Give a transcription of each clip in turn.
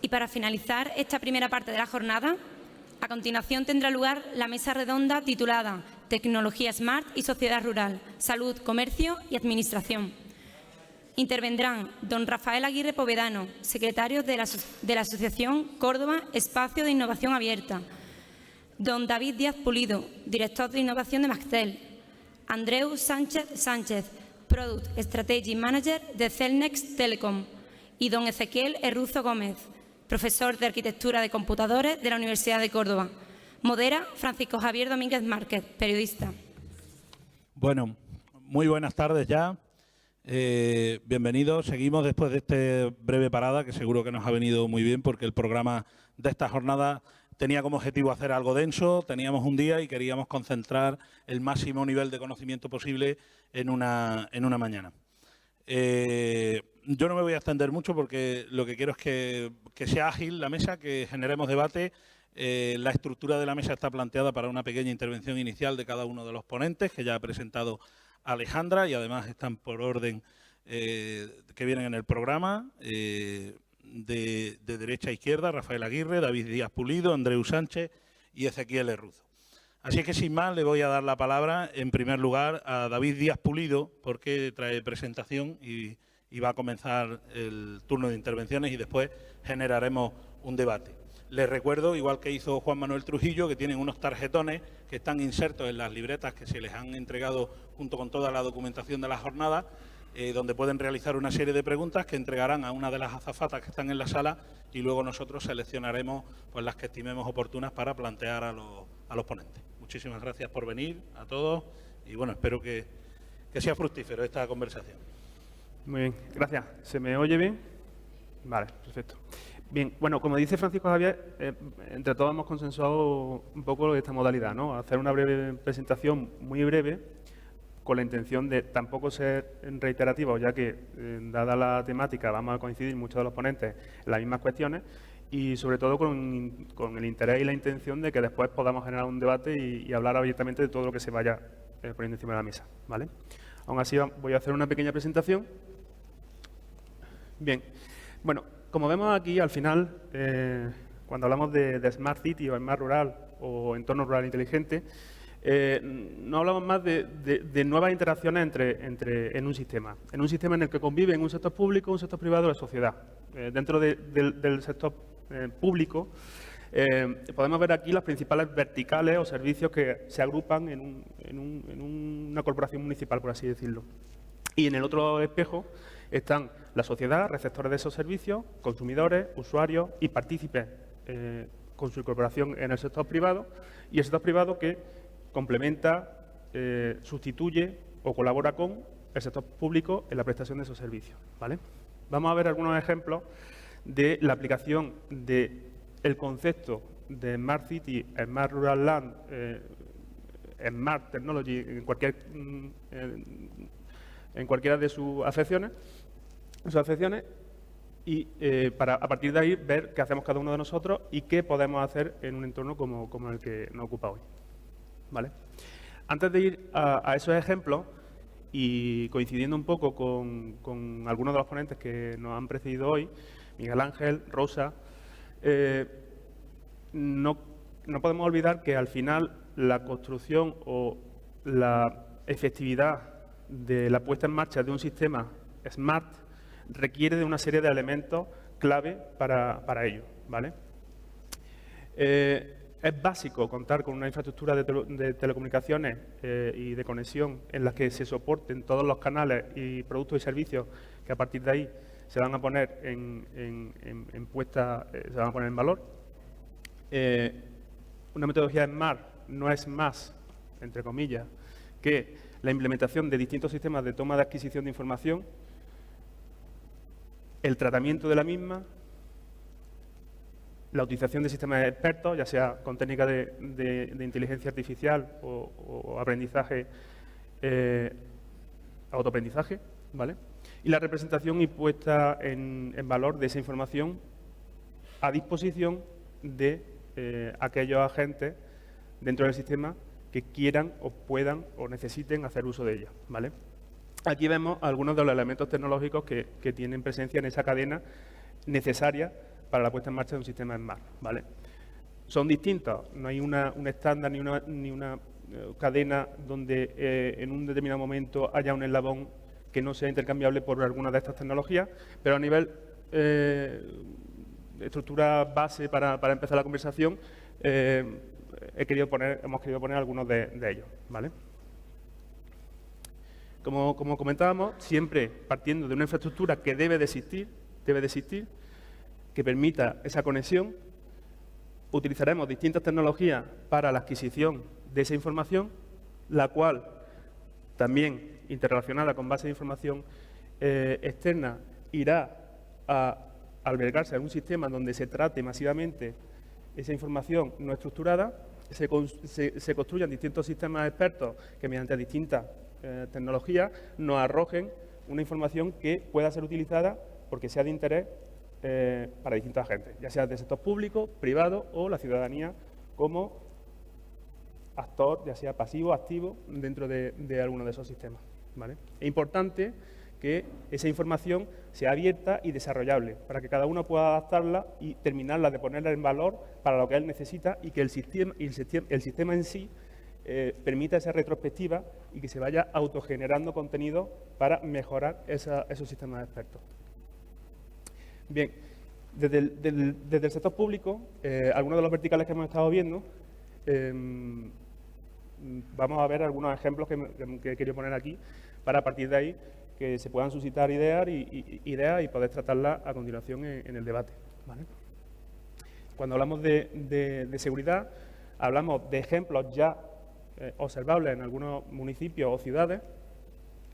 Y para finalizar esta primera parte de la jornada, a continuación tendrá lugar la mesa redonda titulada Tecnología Smart y Sociedad Rural, Salud, Comercio y Administración. Intervendrán don Rafael Aguirre Povedano, secretario de la Asociación Córdoba Espacio de Innovación Abierta, don David Díaz Pulido, director de Innovación de Maxtel, Andreu Sánchez, Product Strategy Manager de Celnex Telecom, y don Ezequiel Herruzo Gómez, profesor de Arquitectura de Computadores de la Universidad de Córdoba. Modera Francisco Javier Domínguez Márquez, periodista. Bueno, muy buenas tardes ya. Bienvenidos. Seguimos después de esta breve parada, que seguro que nos ha venido muy bien, porque el programa de esta jornada tenía como objetivo hacer algo denso. Teníamos un día y queríamos concentrar el máximo nivel de conocimiento posible en una mañana. Yo no me voy a extender mucho porque lo que quiero es que sea ágil la mesa, que generemos debate. La estructura de la mesa está planteada para una pequeña intervención inicial de cada uno de los ponentes, que ya ha presentado Alejandra, y además están por orden que vienen en el programa, de derecha a izquierda: Rafael Aguirre, David Díaz Pulido, Andreu Sánchez y Ezequiel Herruzo. Así que sin más le voy a dar la palabra en primer lugar a David Díaz Pulido, porque trae presentación y va a comenzar el turno de intervenciones y después generaremos un debate. Les recuerdo, igual que hizo Juan Manuel Trujillo, que tienen unos tarjetones que están insertos en las libretas que se les han entregado junto con toda la documentación de la jornada, donde pueden realizar una serie de preguntas que entregarán a una de las azafatas que están en la sala, y luego nosotros seleccionaremos pues las que estimemos oportunas para plantear a los ponentes. Muchísimas gracias por venir a todos y bueno, espero que sea fructífero esta conversación. Muy bien, gracias. ¿Se me oye bien? Vale, perfecto. Bien, bueno, como dice Francisco Javier, entre todos hemos consensuado un poco esta modalidad, ¿no? Hacer una breve presentación, muy breve, con la intención de tampoco ser reiterativos, ya que, dada la temática, vamos a coincidir muchos de los ponentes en las mismas cuestiones, y sobre todo con el interés y la intención de que después podamos generar un debate y hablar abiertamente de todo lo que se vaya poniendo encima de la mesa, ¿vale? Aún así, voy a hacer una pequeña presentación. Bien, bueno, como vemos aquí, al final, cuando hablamos de Smart City o Smart Rural o entorno rural inteligente, no hablamos más de nuevas interacciones en un sistema en el que conviven un sector público, un sector privado y la sociedad. Dentro del sector público, podemos ver aquí las principales verticales o servicios que se agrupan en una corporación municipal, por así decirlo. Y en el otro espejo están la sociedad, receptores de esos servicios, consumidores, usuarios y partícipes con su incorporación en el sector privado, y el sector privado que complementa, sustituye o colabora con el sector público en la prestación de esos servicios, ¿vale? Vamos a ver algunos ejemplos de la aplicación del concepto de Smart City, Smart Rural Land, Smart Technology en cualquiera de sus acepciones, y a partir de ahí ver qué hacemos cada uno de nosotros y qué podemos hacer en un entorno como el que nos ocupa hoy, ¿vale? Antes de ir a esos ejemplos, y coincidiendo un poco con algunos de los ponentes que nos han precedido hoy, Miguel Ángel, Rosa, no podemos olvidar que al final la construcción o la efectividad de la puesta en marcha de un sistema smart requiere de una serie de elementos clave para ello, ¿vale? Es básico contar con una infraestructura de telecomunicaciones y de conexión en la que se soporten todos los canales y productos y servicios que a partir de ahí se van a poner se van a poner en valor. Una metodología Smart no es más, entre comillas, que la implementación de distintos sistemas de toma de adquisición de información, el tratamiento de la misma, la utilización de sistemas expertos, ya sea con técnicas de inteligencia artificial o aprendizaje, autoaprendizaje, ¿vale? Y la representación y puesta en valor de esa información a disposición de aquellos agentes dentro del sistema que quieran o puedan o necesiten hacer uso de ella, ¿vale? Aquí vemos algunos de los elementos tecnológicos que tienen presencia en esa cadena necesaria para la puesta en marcha de un sistema SMART, ¿vale? Son distintos, no hay un estándar ni una cadena donde en un determinado momento haya un eslabón que no sea intercambiable por alguna de estas tecnologías, pero a nivel estructura base para empezar la conversación, hemos querido poner algunos de ellos, ¿vale? Como comentábamos, siempre partiendo de una infraestructura que debe de existir, que permita esa conexión. Utilizaremos distintas tecnologías para la adquisición de esa información, la cual también interrelacionada con base de información externa irá a albergarse en un sistema donde se trate masivamente esa información no estructurada, se construyan distintos sistemas expertos que mediante distintas tecnologías nos arrojen una información que pueda ser utilizada porque sea de interés para distintos agentes, ya sea del sector público, privado o la ciudadanía como actor, ya sea pasivo o activo, dentro de alguno de esos sistemas, ¿vale? Es importante que esa información sea abierta y desarrollable, para que cada uno pueda adaptarla y terminarla de ponerla en valor para lo que él necesita y que el sistema en sí permita esa retrospectiva y que se vaya autogenerando contenido para mejorar esos sistemas expertos. Bien, desde el sector público, algunos de los verticales que hemos estado viendo, vamos a ver algunos ejemplos que he querido poner aquí para a partir de ahí que se puedan suscitar ideas y poder tratarlas a continuación en el debate, ¿vale? Cuando hablamos de seguridad, hablamos de ejemplos ya observables en algunos municipios o ciudades,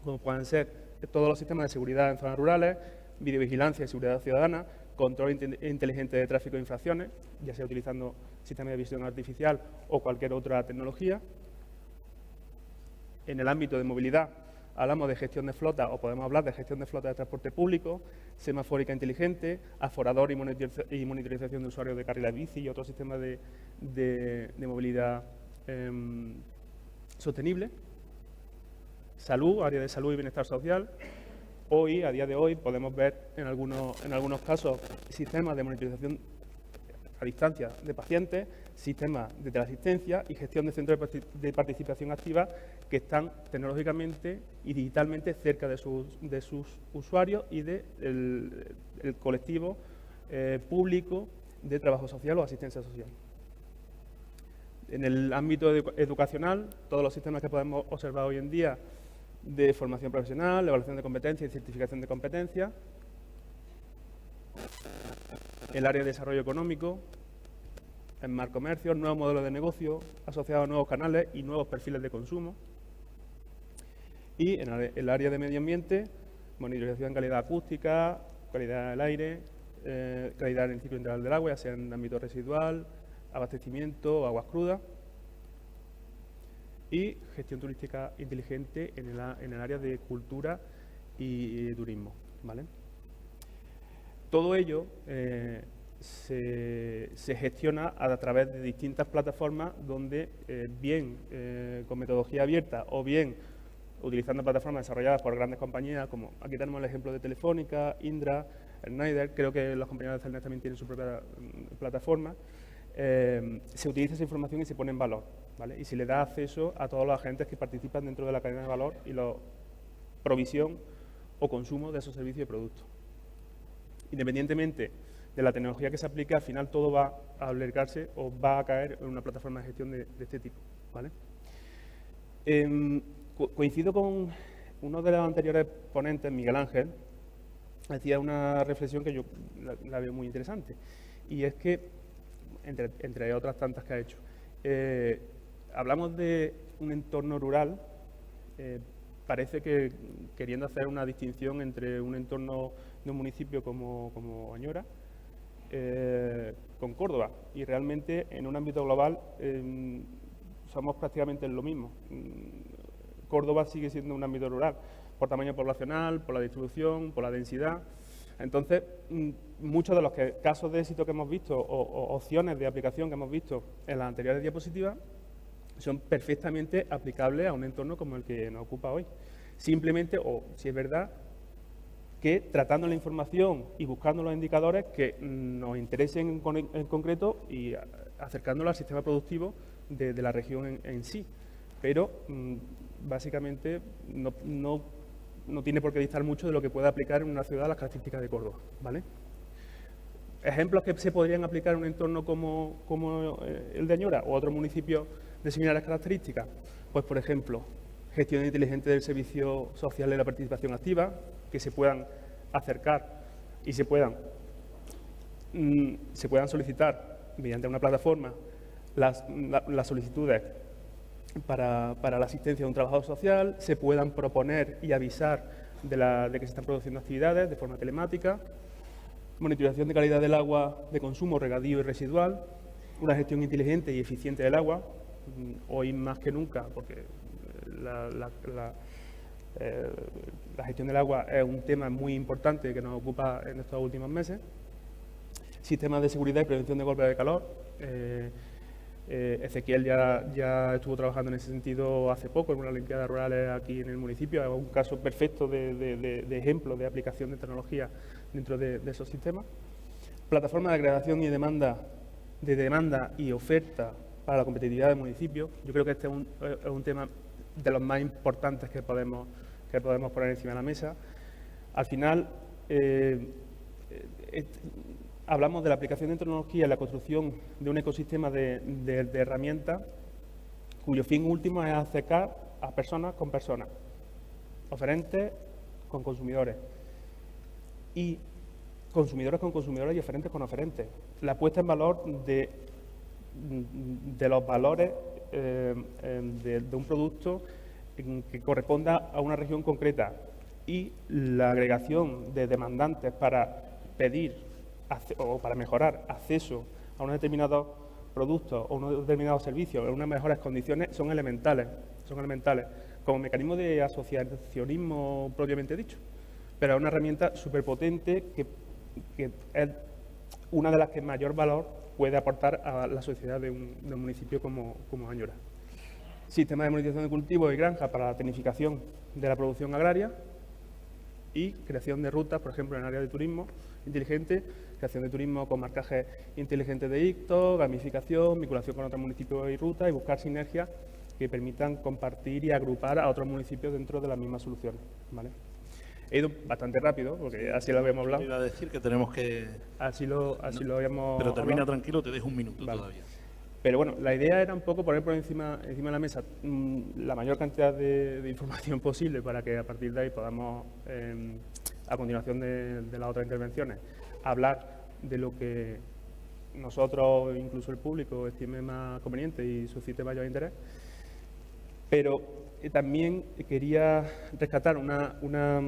como pueden ser todos los sistemas de seguridad en zonas rurales, videovigilancia y seguridad ciudadana, control inteligente de tráfico e infracciones, ya sea utilizando sistemas de visión artificial o cualquier otra tecnología. En el ámbito de movilidad, hablamos de gestión de flota o podemos hablar de gestión de flota de transporte público, semafórica inteligente, aforador y monitorización de usuarios de carriles bici y otros sistemas de movilidad sostenible. Salud, área de salud y bienestar social. Hoy, a día de hoy, podemos ver en algunos casos sistemas de monitorización a distancia de pacientes, sistemas de teleasistencia y gestión de centros de participación activa que están tecnológicamente y digitalmente cerca de sus usuarios y del colectivo público de trabajo social o asistencia social. En el ámbito educacional, todos los sistemas que podemos observar hoy en día de formación profesional, evaluación de competencias y certificación de competencias. El área de desarrollo económico, SMART comercio, nuevos modelos de negocio asociados a nuevos canales y nuevos perfiles de consumo. Y en el área de medio ambiente, monitorización de calidad acústica, calidad del aire, calidad en el ciclo integral del agua, ya sea en ámbito residual, abastecimiento o aguas crudas. Y gestión turística inteligente en el área de cultura y turismo, ¿vale? Todo ello se gestiona a través de distintas plataformas donde bien con metodología abierta o bien utilizando plataformas desarrolladas por grandes compañías, como aquí tenemos el ejemplo de Telefónica, Indra, Schneider, creo que los compañeros de Celnet también tienen su propia plataforma. Se utiliza esa información y se pone en valor, ¿vale? Y se le da acceso a todos los agentes que participan dentro de la cadena de valor y la provisión o consumo de esos servicios y productos. Independientemente de la tecnología que se aplique, al final todo va a albergarse o va a caer en una plataforma de gestión de este tipo, ¿vale? Coincido con uno de los anteriores ponentes, Miguel Ángel, hacía una reflexión que yo la veo muy interesante, y es que entre otras tantas que ha hecho. Hablamos de un entorno rural, parece que queriendo hacer una distinción entre un entorno de un municipio como Añora con Córdoba, y realmente en un ámbito global somos prácticamente lo mismo. Córdoba sigue siendo un ámbito rural, por tamaño poblacional, por la distribución, por la densidad. Entonces, muchos de los casos de éxito que hemos visto o opciones de aplicación que hemos visto en las anteriores diapositivas son perfectamente aplicables a un entorno como el que nos ocupa hoy. Simplemente, o si es verdad, que tratando la información y buscando los indicadores que nos interesen en concreto y acercándolo al sistema productivo de la región en sí. Pero básicamente no tiene por qué distar mucho de lo que pueda aplicar en una ciudad a las características de Córdoba, ¿vale? Ejemplos que se podrían aplicar en un entorno como el de Añora o otros municipios de similares características. Pues, por ejemplo, gestión inteligente del servicio social de la participación activa, que se puedan acercar y se puedan solicitar mediante una plataforma las solicitudes para la asistencia de un trabajador social, se puedan proponer y avisar de que se están produciendo actividades de forma telemática, monitorización de calidad del agua de consumo, regadío y residual, una gestión inteligente y eficiente del agua, hoy más que nunca, porque la gestión del agua es un tema muy importante que nos ocupa en estos últimos meses. Sistemas de seguridad y prevención de golpes de calor. Ezequiel ya estuvo trabajando en ese sentido hace poco en una olimpiada rural aquí en el municipio. Es un caso perfecto de ejemplo de aplicación de tecnología dentro de esos sistemas. Plataforma de agregación y demanda y oferta para la competitividad del municipio. Yo creo que este es un tema de los más importantes que podemos poner encima de la mesa. Al final, hablamos de la aplicación de tecnología en la construcción de un ecosistema de herramientas cuyo fin último es acercar a personas con personas, oferentes con consumidores y consumidores con consumidores y oferentes con oferentes. La puesta en valor de los valores de un producto que corresponda a una región concreta y la agregación de demandantes para pedir o para mejorar acceso a unos determinados productos o unos determinados servicios en unas mejores condiciones son elementales como mecanismo de asociacionismo propiamente dicho, pero es una herramienta superpotente que es una de las que mayor valor puede aportar a la sociedad de un municipio como Añora. Sistema de monitorización de cultivos y granjas para la tecnificación de la producción agraria y creación de rutas, por ejemplo, en el área de turismo inteligente, creación de turismo con marcaje inteligente de ICTO, gamificación, vinculación con otros municipios y rutas y buscar sinergias que permitan compartir y agrupar a otros municipios dentro de las mismas soluciones, ¿vale? He ido bastante rápido, porque así lo habíamos hablado. Iba a decir que tenemos que... Así lo habíamos Pero termina hablado. tranquilo, te dejo un minuto todavía. Pero bueno, la idea era un poco poner por encima de la mesa la mayor cantidad de información posible para que a partir de ahí podamos, a continuación de las otras intervenciones, hablar de lo que nosotros, incluso el público, estime más conveniente y suscite mayor interés. Pero también quería rescatar una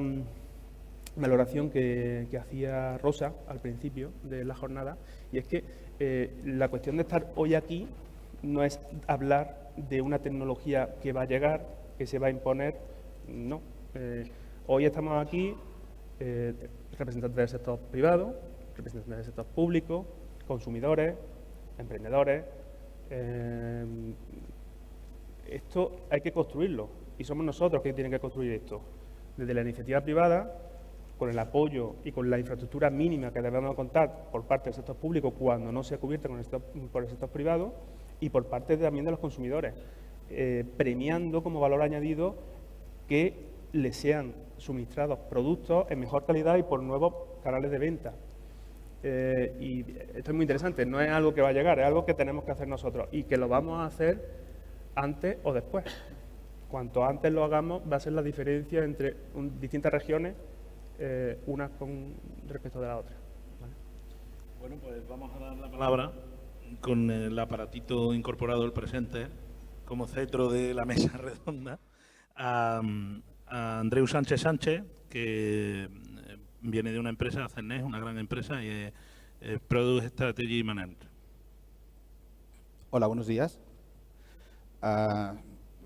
valoración que hacía Rosa al principio de la jornada, y es que la cuestión de estar hoy aquí no es hablar de una tecnología que va a llegar, que se va a imponer, no. Hoy estamos aquí representantes del sector privado, representantes del sector público, consumidores, emprendedores. Esto hay que construirlo y somos nosotros quienes tienen que construir esto. Desde la iniciativa privada, con el apoyo y con la infraestructura mínima que debemos contar por parte del sector público cuando no sea cubierta por el sector privado y por parte también de los consumidores, premiando como valor añadido que les sean suministrados productos en mejor calidad y por nuevos canales de venta. Y esto es muy interesante, no es algo que va a llegar, es algo que tenemos que hacer nosotros y que lo vamos a hacer antes o después. Cuanto antes lo hagamos va a ser la diferencia entre distintas regiones, unas con respecto de la otra. ¿Vale? Bueno, pues vamos a dar la palabra con el aparatito incorporado del presente como cetro de la mesa redonda a Andreu Sánchez Sánchez, que viene de una empresa, Cernes, una gran empresa, y es Product Strategy Manager. Hola, buenos días.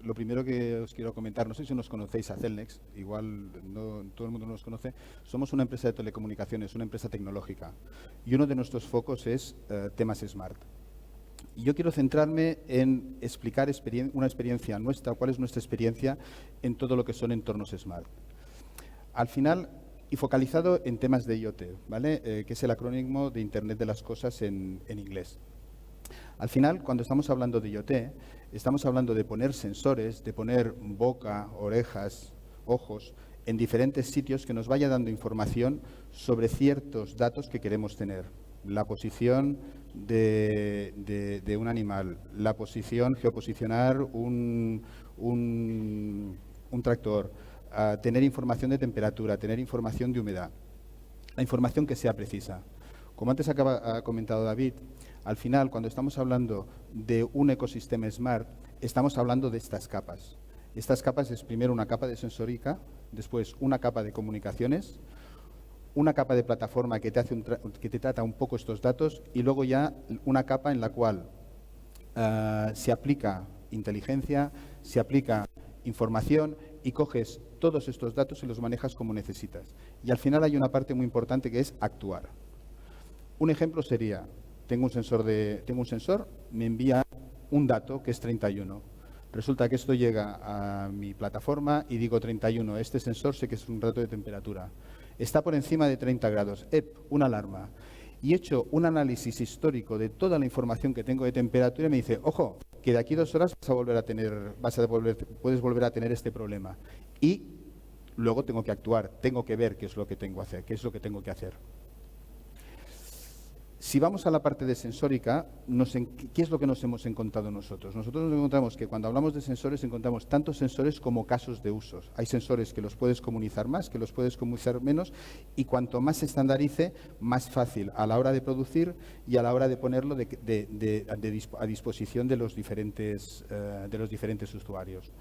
Lo primero que os quiero comentar, no sé si nos conocéis a Celnex, igual no todo el mundo nos conoce, somos una empresa de telecomunicaciones, una empresa tecnológica, y uno de nuestros focos es temas Smart. Y yo quiero centrarme en explicar una experiencia nuestra, cuál es nuestra experiencia en todo lo que son entornos Smart. Al final, y focalizado en temas de IoT, ¿vale? Que es el acrónimo de Internet de las Cosas en inglés. Al final, cuando estamos hablando de IoT, estamos hablando de poner sensores, de poner boca, orejas, ojos, en diferentes sitios que nos vaya dando información sobre ciertos datos que queremos tener. La posición de un animal, la posición, geoposicionar un tractor, tener información de temperatura, tener información de humedad, la información que sea precisa. Como antes ha comentado David, al final, cuando estamos hablando de un ecosistema Smart, estamos hablando de estas capas. Estas capas es primero una capa de sensórica, después una capa de comunicaciones, una capa de plataforma que te trata un poco estos datos y luego ya una capa en la cual se aplica inteligencia, se aplica información y coges todos estos datos y los manejas como necesitas. Y al final hay una parte muy importante que es actuar. Un ejemplo sería, tengo un sensor, me envía un dato que es 31. Resulta que esto llega a mi plataforma y digo 31, este sensor sé que es un dato de temperatura. Está por encima de 30 grados, una alarma. Y he hecho un análisis histórico de toda la información que tengo de temperatura y me dice, ojo, que de aquí 2 horas puedes volver a tener este problema. Y luego tengo que actuar, tengo que ver qué es lo que tengo que hacer. Si vamos a la parte de sensórica, ¿qué es lo que nos hemos encontrado nosotros? Nosotros nos encontramos que cuando hablamos de sensores, encontramos tantos sensores como casos de usos. Hay sensores que los puedes comunizar más, que los puedes comunizar menos, y cuanto más se estandarice, más fácil a la hora de producir y a la hora de ponerlo a disposición de los diferentes usuarios.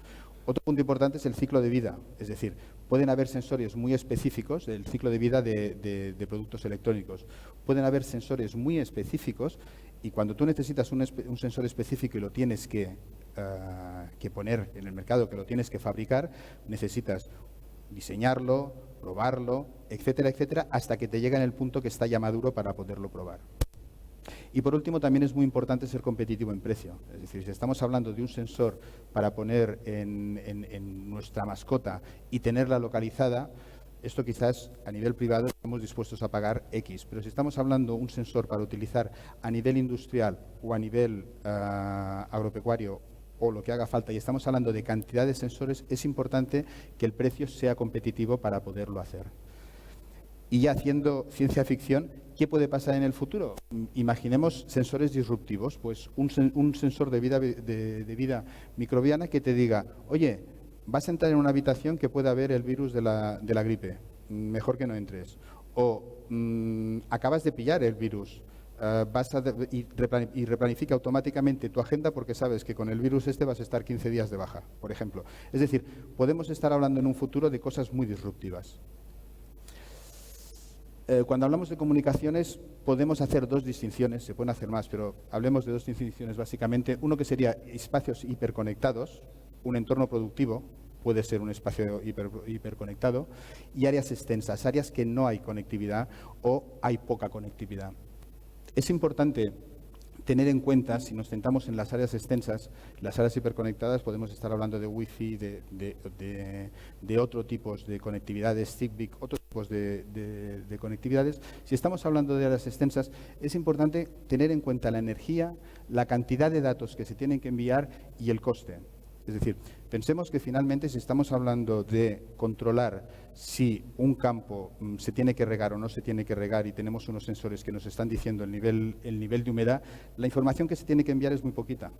Otro punto importante es el ciclo de vida, es decir, pueden haber sensores muy específicos del ciclo de vida de productos electrónicos. Pueden haber sensores muy específicos y cuando tú necesitas un sensor específico y lo tienes que poner en el mercado, que lo tienes que fabricar, necesitas diseñarlo, probarlo, etcétera, etcétera, hasta que te llega en el punto que está ya maduro para poderlo probar. Y por último, también es muy importante ser competitivo en precio. Es decir, si estamos hablando de un sensor para poner en nuestra mascota y tenerla localizada, esto quizás a nivel privado estamos dispuestos a pagar X. Pero si estamos hablando de un sensor para utilizar a nivel industrial o a nivel agropecuario o lo que haga falta, y estamos hablando de cantidad de sensores, es importante que el precio sea competitivo para poderlo hacer. Y ya haciendo ciencia ficción, ¿qué puede pasar en el futuro? Imaginemos sensores disruptivos, pues un sensor de vida microbiana que te diga, oye, vas a entrar en una habitación que pueda haber el virus de la gripe, mejor que no entres. O acabas de pillar el virus, y replanifica automáticamente tu agenda porque sabes que con el virus vas a estar 15 días de baja, por ejemplo. Es decir, podemos estar hablando en un futuro de cosas muy disruptivas. Cuando hablamos de comunicaciones podemos hacer dos distinciones, se pueden hacer más, pero hablemos de dos distinciones básicamente. Uno que sería espacios hiperconectados, un entorno productivo puede ser un espacio hiperconectado, y áreas extensas, áreas que no hay conectividad o hay poca conectividad. Es importante tener en cuenta, si nos centramos en las áreas extensas, las áreas hiperconectadas, podemos estar hablando de Wi-Fi, de otros tipos de conectividades, Zigbee, otros tipos de conectividades. Si estamos hablando de áreas extensas, es importante tener en cuenta la energía, la cantidad de datos que se tienen que enviar y el coste. Es decir, pensemos que finalmente si estamos hablando de controlar si un campo se tiene que regar o no se tiene que regar y tenemos unos sensores que nos están diciendo el nivel de humedad, la información que se tiene que enviar es muy poquita.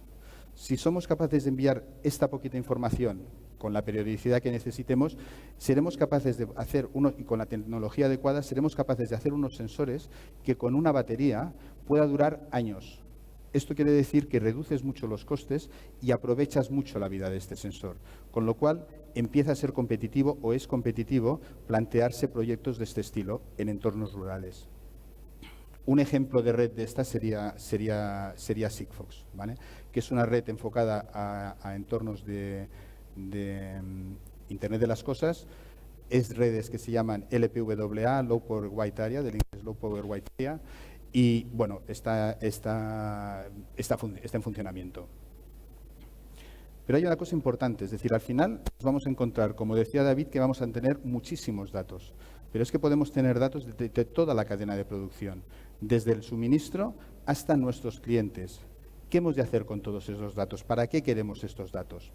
Si somos capaces de enviar esta poquita información con la periodicidad que necesitemos, seremos capaces de hacer y con la tecnología adecuada, seremos capaces de hacer unos sensores que con una batería pueda durar años. Esto quiere decir que reduces mucho los costes y aprovechas mucho la vida de este sensor, con lo cual empieza a ser competitivo o es competitivo plantearse proyectos de este estilo en entornos rurales. Un ejemplo de red de esta sería Sigfox, ¿vale? Que es una red enfocada a entornos de Internet de las Cosas. Es redes que se llaman LPWA, Low Power Wide Area, del inglés Low Power Wide Area. Y, bueno, está en funcionamiento. Pero hay una cosa importante, es decir, al final nos vamos a encontrar, como decía David, que vamos a tener muchísimos datos. pero es que podemos tener datos de toda la cadena de producción, desde el suministro hasta nuestros clientes. ¿Qué hemos de hacer con todos esos datos? ¿Para qué queremos estos datos?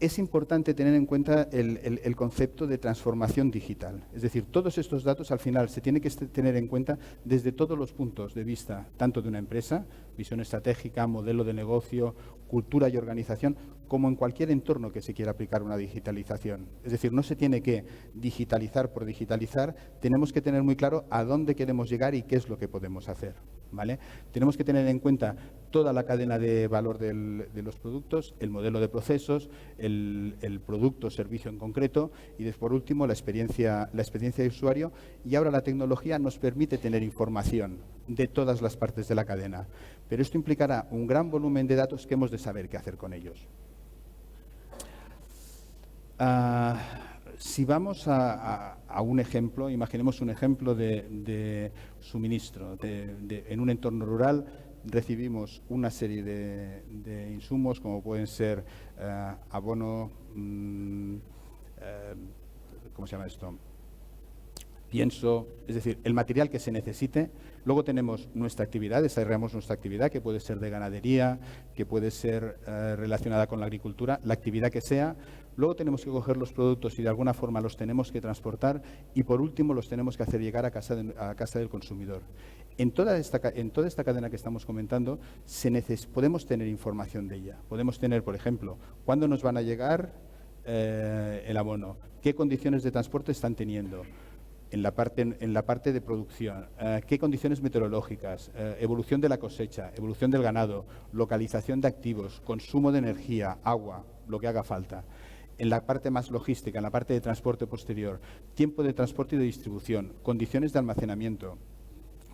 Es importante tener en cuenta el concepto de transformación digital. Es decir, todos estos datos al final se tienen que tener en cuenta desde todos los puntos de vista, tanto de una empresa, visión estratégica, modelo de negocio, cultura y organización, como en cualquier entorno que se quiera aplicar una digitalización. Es decir, no se tiene que digitalizar por digitalizar, tenemos que tener muy claro a dónde queremos llegar y qué es lo que podemos hacer, ¿vale? Tenemos que tener en cuenta toda la cadena de valor de los productos, el modelo de procesos, el producto o servicio en concreto y, por último, la experiencia de usuario. Y ahora la tecnología nos permite tener información de todas las partes de la cadena, pero esto implicará un gran volumen de datos que hemos de saber qué hacer con ellos. Si vamos a un ejemplo, imaginemos un ejemplo de suministro. En un entorno rural recibimos una serie de insumos, como pueden ser abono, ¿cómo se llama esto? Pienso, es decir, el material que se necesite. Luego tenemos nuestra actividad, desarrollamos nuestra actividad, que puede ser de ganadería, que puede ser relacionada con la agricultura, la actividad que sea. Luego tenemos que coger los productos y de alguna forma los tenemos que transportar y, por último, los tenemos que hacer llegar a casa del consumidor. En toda esta cadena que estamos comentando podemos tener información de ella. Podemos tener, por ejemplo, cuándo nos van a llegar el abono, qué condiciones de transporte están teniendo, en la parte de producción, qué condiciones meteorológicas, evolución de la cosecha, evolución del ganado, localización de activos, consumo de energía, agua, lo que haga falta. En la parte más logística, en la parte de transporte posterior, tiempo de transporte y de distribución, condiciones de almacenamiento,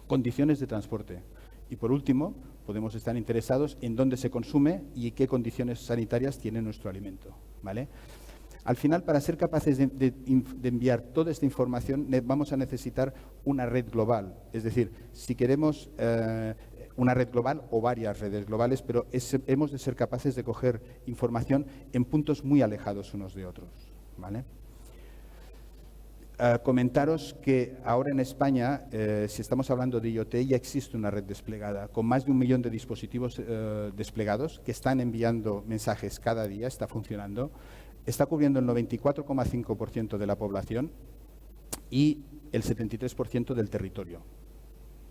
condiciones de transporte. Y, por último, podemos estar interesados en dónde se consume y qué condiciones sanitarias tiene nuestro alimento, ¿vale? Al final, para ser capaces de enviar toda esta información, vamos a necesitar una red global. Es decir, si queremos una red global o varias redes globales, pero hemos de ser capaces de coger información en puntos muy alejados unos de otros, ¿vale? Comentaros que ahora en España, si estamos hablando de IoT, ya existe una red desplegada con más de 1 millón de dispositivos desplegados que están enviando mensajes cada día, está funcionando. Está cubriendo el 94,5% de la población y el 73% del territorio,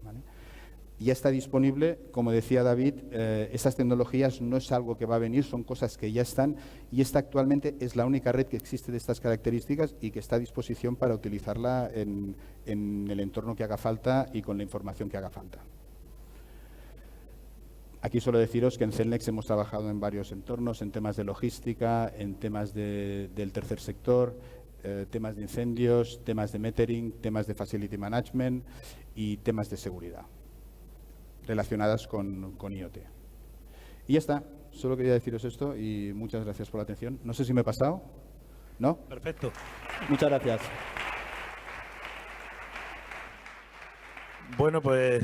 ¿vale? Ya está disponible, como decía David, estas tecnologías no es algo que va a venir, son cosas que ya están, y esta actualmente es la única red que existe de estas características y que está a disposición para utilizarla en el entorno que haga falta y con la información que haga falta. Aquí solo deciros que en Cellnex hemos trabajado en varios entornos, en temas de logística, en temas del tercer sector, temas de incendios, temas de metering, temas de facility management y temas de seguridad relacionadas con IoT. Y ya está, solo quería deciros esto y muchas gracias por la atención. No sé si me he pasado, ¿no? Perfecto. Muchas gracias. Bueno, pues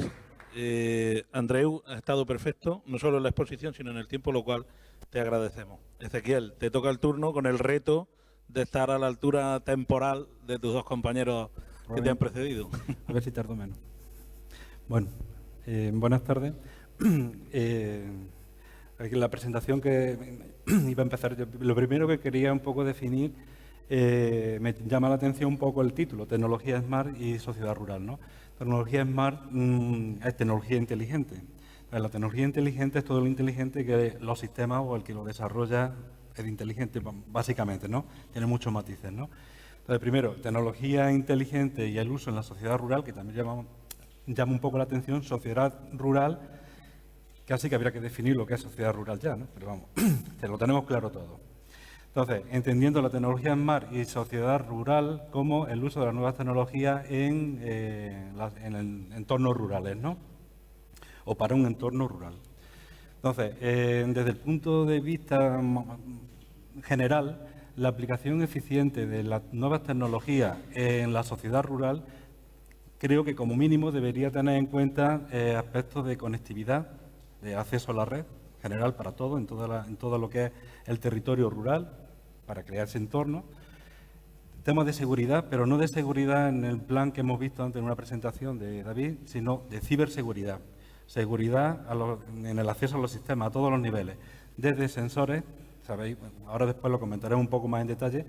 Andreu, ha estado perfecto, no solo en la exposición, sino en el tiempo, lo cual te agradecemos. Ezequiel, te toca el turno con el reto de estar a la altura temporal de tus dos compañeros que te han precedido. A ver si tardo menos. Bueno, buenas tardes. Aquí la presentación que iba a empezar, lo primero que quería un poco definir, me llama la atención un poco el título, Tecnología Smart y Sociedad Rural, ¿no? Tecnología Smart es tecnología inteligente. La tecnología inteligente es todo lo inteligente que los sistemas o el que lo desarrolla es inteligente, básicamente, ¿no? Tiene muchos matices, ¿no? Entonces, primero, tecnología inteligente y el uso en la sociedad rural, que también llama un poco la atención. Sociedad rural, casi que habría que definir lo que es sociedad rural ya, ¿no? Pero vamos, lo tenemos claro todo. Entonces, entendiendo la tecnología Smart y sociedad rural como el uso de las nuevas tecnologías en entornos rurales, ¿no? O para un entorno rural. Entonces, desde el punto de vista general, la aplicación eficiente de las nuevas tecnologías en la sociedad rural, creo que como mínimo debería tener en cuenta aspectos de conectividad, de acceso a la red, general para todo, en todo lo que es el territorio rural, para crear ese entorno. Temas de seguridad, pero no de seguridad en el plan que hemos visto antes en una presentación de David, sino de ciberseguridad. Seguridad en el acceso a los sistemas, a todos los niveles, desde sensores, sabéis, ahora después lo comentaré un poco más en detalle,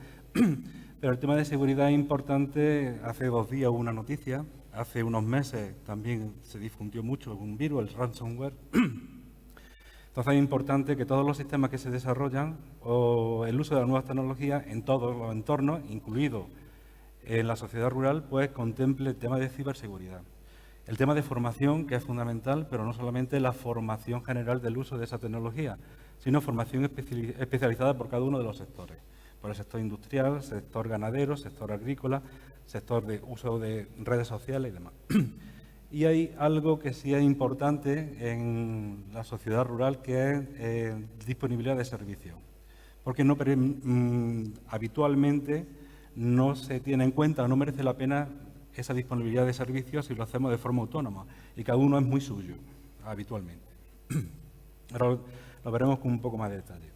pero el tema de seguridad es importante. Hace 2 días hubo una noticia, hace unos meses también se difundió mucho un virus, el ransomware. Entonces es importante que todos los sistemas que se desarrollan o el uso de las nuevas tecnologías en todos los entornos, incluido en la sociedad rural, pues contemple el tema de ciberseguridad. El tema de formación, que es fundamental, pero no solamente la formación general del uso de esa tecnología, sino formación especializada por cada uno de los sectores. Por el sector industrial, sector ganadero, sector agrícola, sector de uso de redes sociales y demás. Y hay algo que sí es importante en la sociedad rural, que es disponibilidad de servicios. Porque habitualmente no se tiene en cuenta o no merece la pena esa disponibilidad de servicios si lo hacemos de forma autónoma. Y cada uno es muy suyo, habitualmente. Ahora lo veremos con un poco más de detalle.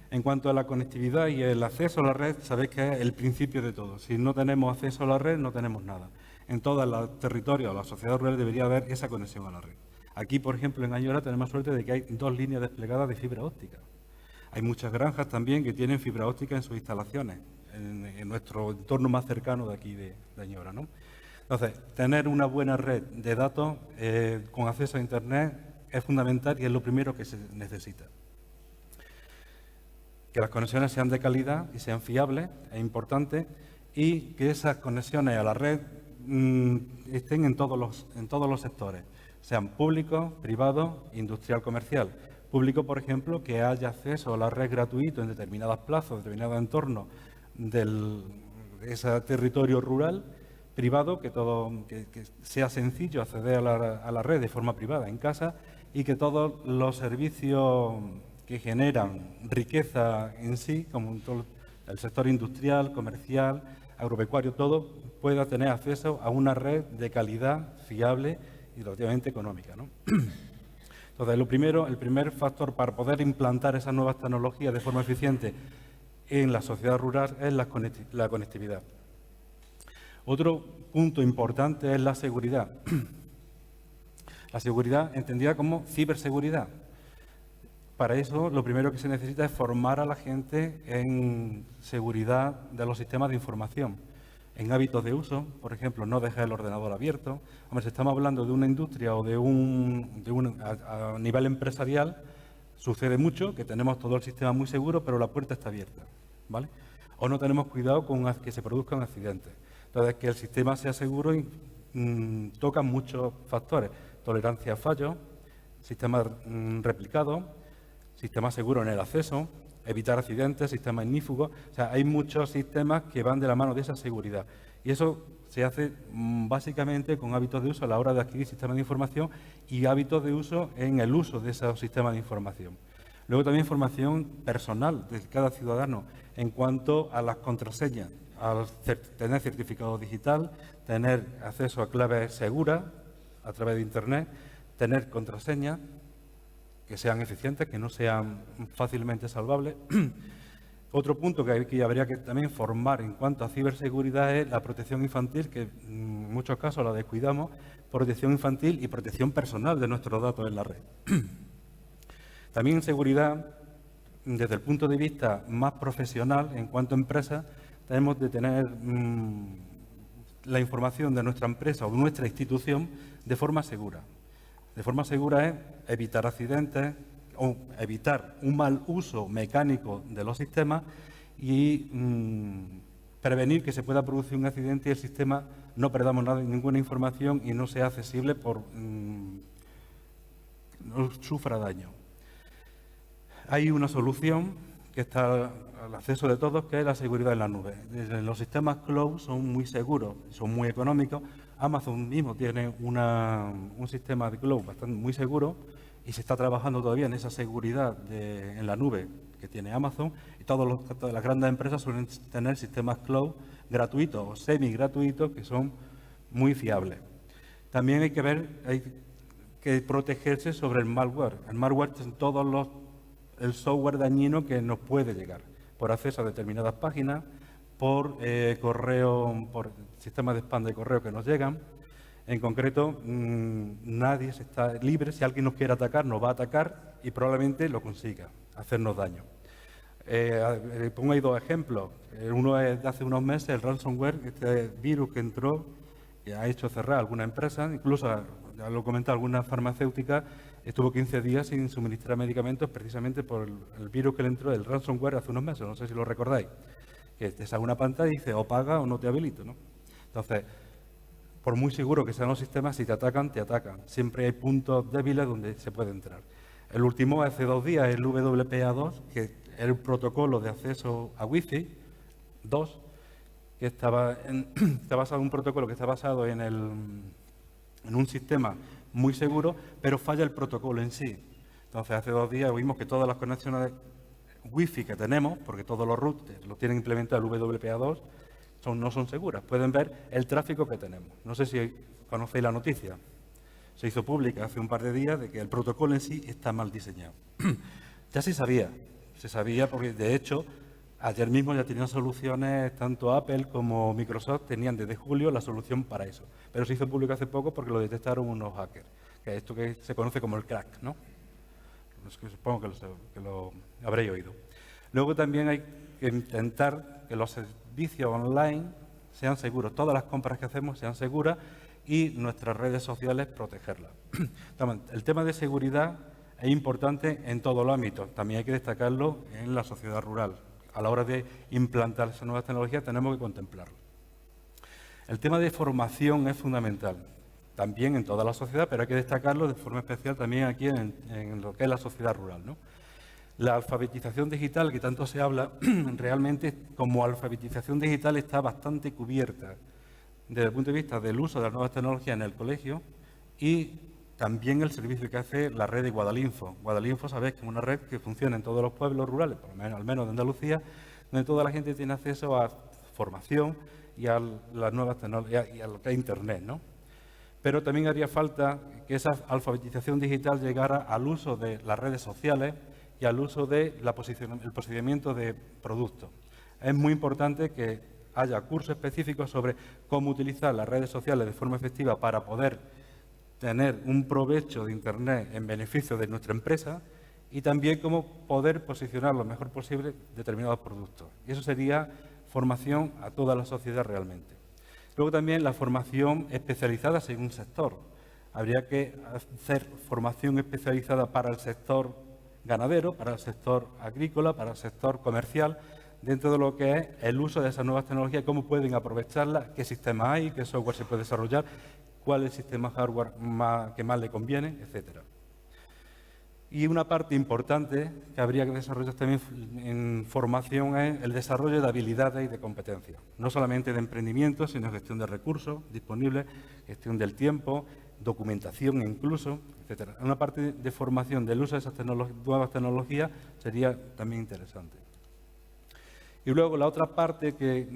En cuanto a la conectividad y el acceso a la red, sabéis que es el principio de todo. Si no tenemos acceso a la red, no tenemos nada. En todos los territorios, la sociedad rural debería haber esa conexión a la red. Aquí, por ejemplo, en Añora tenemos suerte de que hay 2 líneas desplegadas de fibra óptica. Hay muchas granjas también que tienen fibra óptica en sus instalaciones, en nuestro entorno más cercano de aquí de Añora, ¿no? Entonces, tener una buena red de datos con acceso a Internet es fundamental y es lo primero que se necesita. Que las conexiones sean de calidad y sean fiables, es importante, y que esas conexiones a la red estén en todos los sectores, sean públicos, privados, industrial, comercial. Público, por ejemplo, que haya acceso a la red gratuito en determinados plazos, en determinados entornos de ese territorio rural. Privado, que sea sencillo acceder a la red de forma privada en casa, y que todos los servicios que generan riqueza en sí, como todo el sector industrial, comercial, agropecuario, todo pueda tener acceso a una red de calidad, fiable y relativamente económica, ¿no? Entonces, el primer factor para poder implantar esas nuevas tecnologías de forma eficiente en la sociedad rural es la conectividad. Otro punto importante es la seguridad. La seguridad entendida como ciberseguridad. Para eso, lo primero que se necesita es formar a la gente en seguridad de los sistemas de información, en hábitos de uso, por ejemplo, no dejar el ordenador abierto. Hombre, si estamos hablando de una industria o a nivel empresarial, sucede mucho que tenemos todo el sistema muy seguro, pero la puerta está abierta, ¿vale? O no tenemos cuidado con que se produzcan accidentes. Entonces, que el sistema sea seguro toca muchos factores: tolerancia a fallos, sistemas replicados, sistema seguro en el acceso, evitar accidentes, sistema ignífugo. O sea, hay muchos sistemas que van de la mano de esa seguridad. Y eso se hace básicamente con hábitos de uso a la hora de adquirir sistemas de información y hábitos de uso en el uso de esos sistemas de información. Luego también formación personal de cada ciudadano en cuanto a las contraseñas, al tener certificado digital, tener acceso a claves seguras a través de Internet, tener contraseñas que sean eficientes, que no sean fácilmente salvables. Otro punto que habría que también formar en cuanto a ciberseguridad es la protección infantil, que en muchos casos la descuidamos, protección infantil y protección personal de nuestros datos en la red. También en seguridad, desde el punto de vista más profesional, en cuanto a empresa, tenemos de tener la información de nuestra empresa o de nuestra institución de forma segura. De forma segura es evitar accidentes o evitar un mal uso mecánico de los sistemas y prevenir que se pueda producir un accidente y el sistema no perdamos ninguna información y no sea accesible no sufra daño. Hay una solución que está al acceso de todos, que es la seguridad en la nube. Los sistemas cloud son muy seguros, son muy económicos. Amazon mismo tiene un sistema de cloud muy seguro y se está trabajando todavía en esa seguridad en la nube que tiene Amazon, y todas las grandes empresas suelen tener sistemas cloud gratuitos o semi-gratuitos que son muy fiables. También hay que protegerse sobre el malware. El malware es el software dañino que nos puede llegar por acceso a determinadas páginas, por correo, por sistemas de spam de correo que nos llegan. En concreto, nadie está libre. Si alguien nos quiere atacar, nos va a atacar y probablemente lo consiga, hacernos daño. Pongo ahí 2 ejemplos. Uno es de hace unos meses, el ransomware, este virus que entró, que ha hecho cerrar alguna empresa, incluso, ya lo he comentado, alguna farmacéutica estuvo 15 días sin suministrar medicamentos precisamente por el virus que le entró, el ransomware, hace unos meses, no sé si lo recordáis, que te sale una pantalla y dice o paga o no te habilito, ¿no? Entonces, por muy seguro que sean los sistemas, si te atacan, te atacan. Siempre hay puntos débiles donde se puede entrar. El último, hace 2 días, el WPA2, que es el protocolo de acceso a Wi-Fi 2, que está basado en un protocolo que está basado en un sistema muy seguro, pero falla el protocolo en sí. Entonces, hace 2 días vimos que todas las conexiones Wi-Fi que tenemos, porque todos los routers lo tienen implementado el WPA2, no son seguras. Pueden ver el tráfico que tenemos. No sé si conocéis la noticia. Se hizo pública hace un par de días de que el protocolo en sí está mal diseñado. Ya se sabía porque, de hecho, ayer mismo ya tenían soluciones, tanto Apple como Microsoft tenían desde julio la solución para eso. Pero se hizo público hace poco porque lo detectaron unos hackers, que es esto que se conoce como el crack, ¿no? Supongo que lo habréis oído. Luego también hay que intentar que los servicios online sean seguros, todas las compras que hacemos sean seguras y nuestras redes sociales protegerlas. El tema de seguridad es importante en todos los ámbitos, también hay que destacarlo en la sociedad rural. A la hora de implantar esas nuevas tecnologías tenemos que contemplarlo. El tema de formación es fundamental, también en toda la sociedad, pero hay que destacarlo de forma especial también aquí en lo que es la sociedad rural, ¿no? La alfabetización digital, que tanto se habla, realmente como alfabetización digital está bastante cubierta desde el punto de vista del uso de las nuevas tecnologías en el colegio y también el servicio que hace la red de Guadalinfo. Guadalinfo, sabéis que es una red que funciona en todos los pueblos rurales, al menos de Andalucía, donde toda la gente tiene acceso a formación y a las nuevas tecnologías y a lo que es Internet, ¿no? Pero también haría falta que esa alfabetización digital llegara al uso de las redes sociales y al uso del posicionamiento de productos. Es muy importante que haya cursos específicos sobre cómo utilizar las redes sociales de forma efectiva para poder tener un provecho de Internet en beneficio de nuestra empresa y también cómo poder posicionar lo mejor posible determinados productos. Y eso sería formación a toda la sociedad realmente. Luego también la formación especializada según sector. Habría que hacer formación especializada para el sector ganadero, para el sector agrícola, para el sector comercial, dentro de lo que es el uso de esas nuevas tecnologías, cómo pueden aprovecharlas, qué sistemas hay, qué software se puede desarrollar, cuál es el sistema hardware que más le conviene, etcétera. Y una parte importante que habría que desarrollar también en formación es el desarrollo de habilidades y de competencias. No solamente de emprendimiento, sino gestión de recursos disponibles, gestión del tiempo, documentación incluso, etcétera. Una parte de formación del uso de esas nuevas tecnologías sería también interesante. Y luego la otra parte que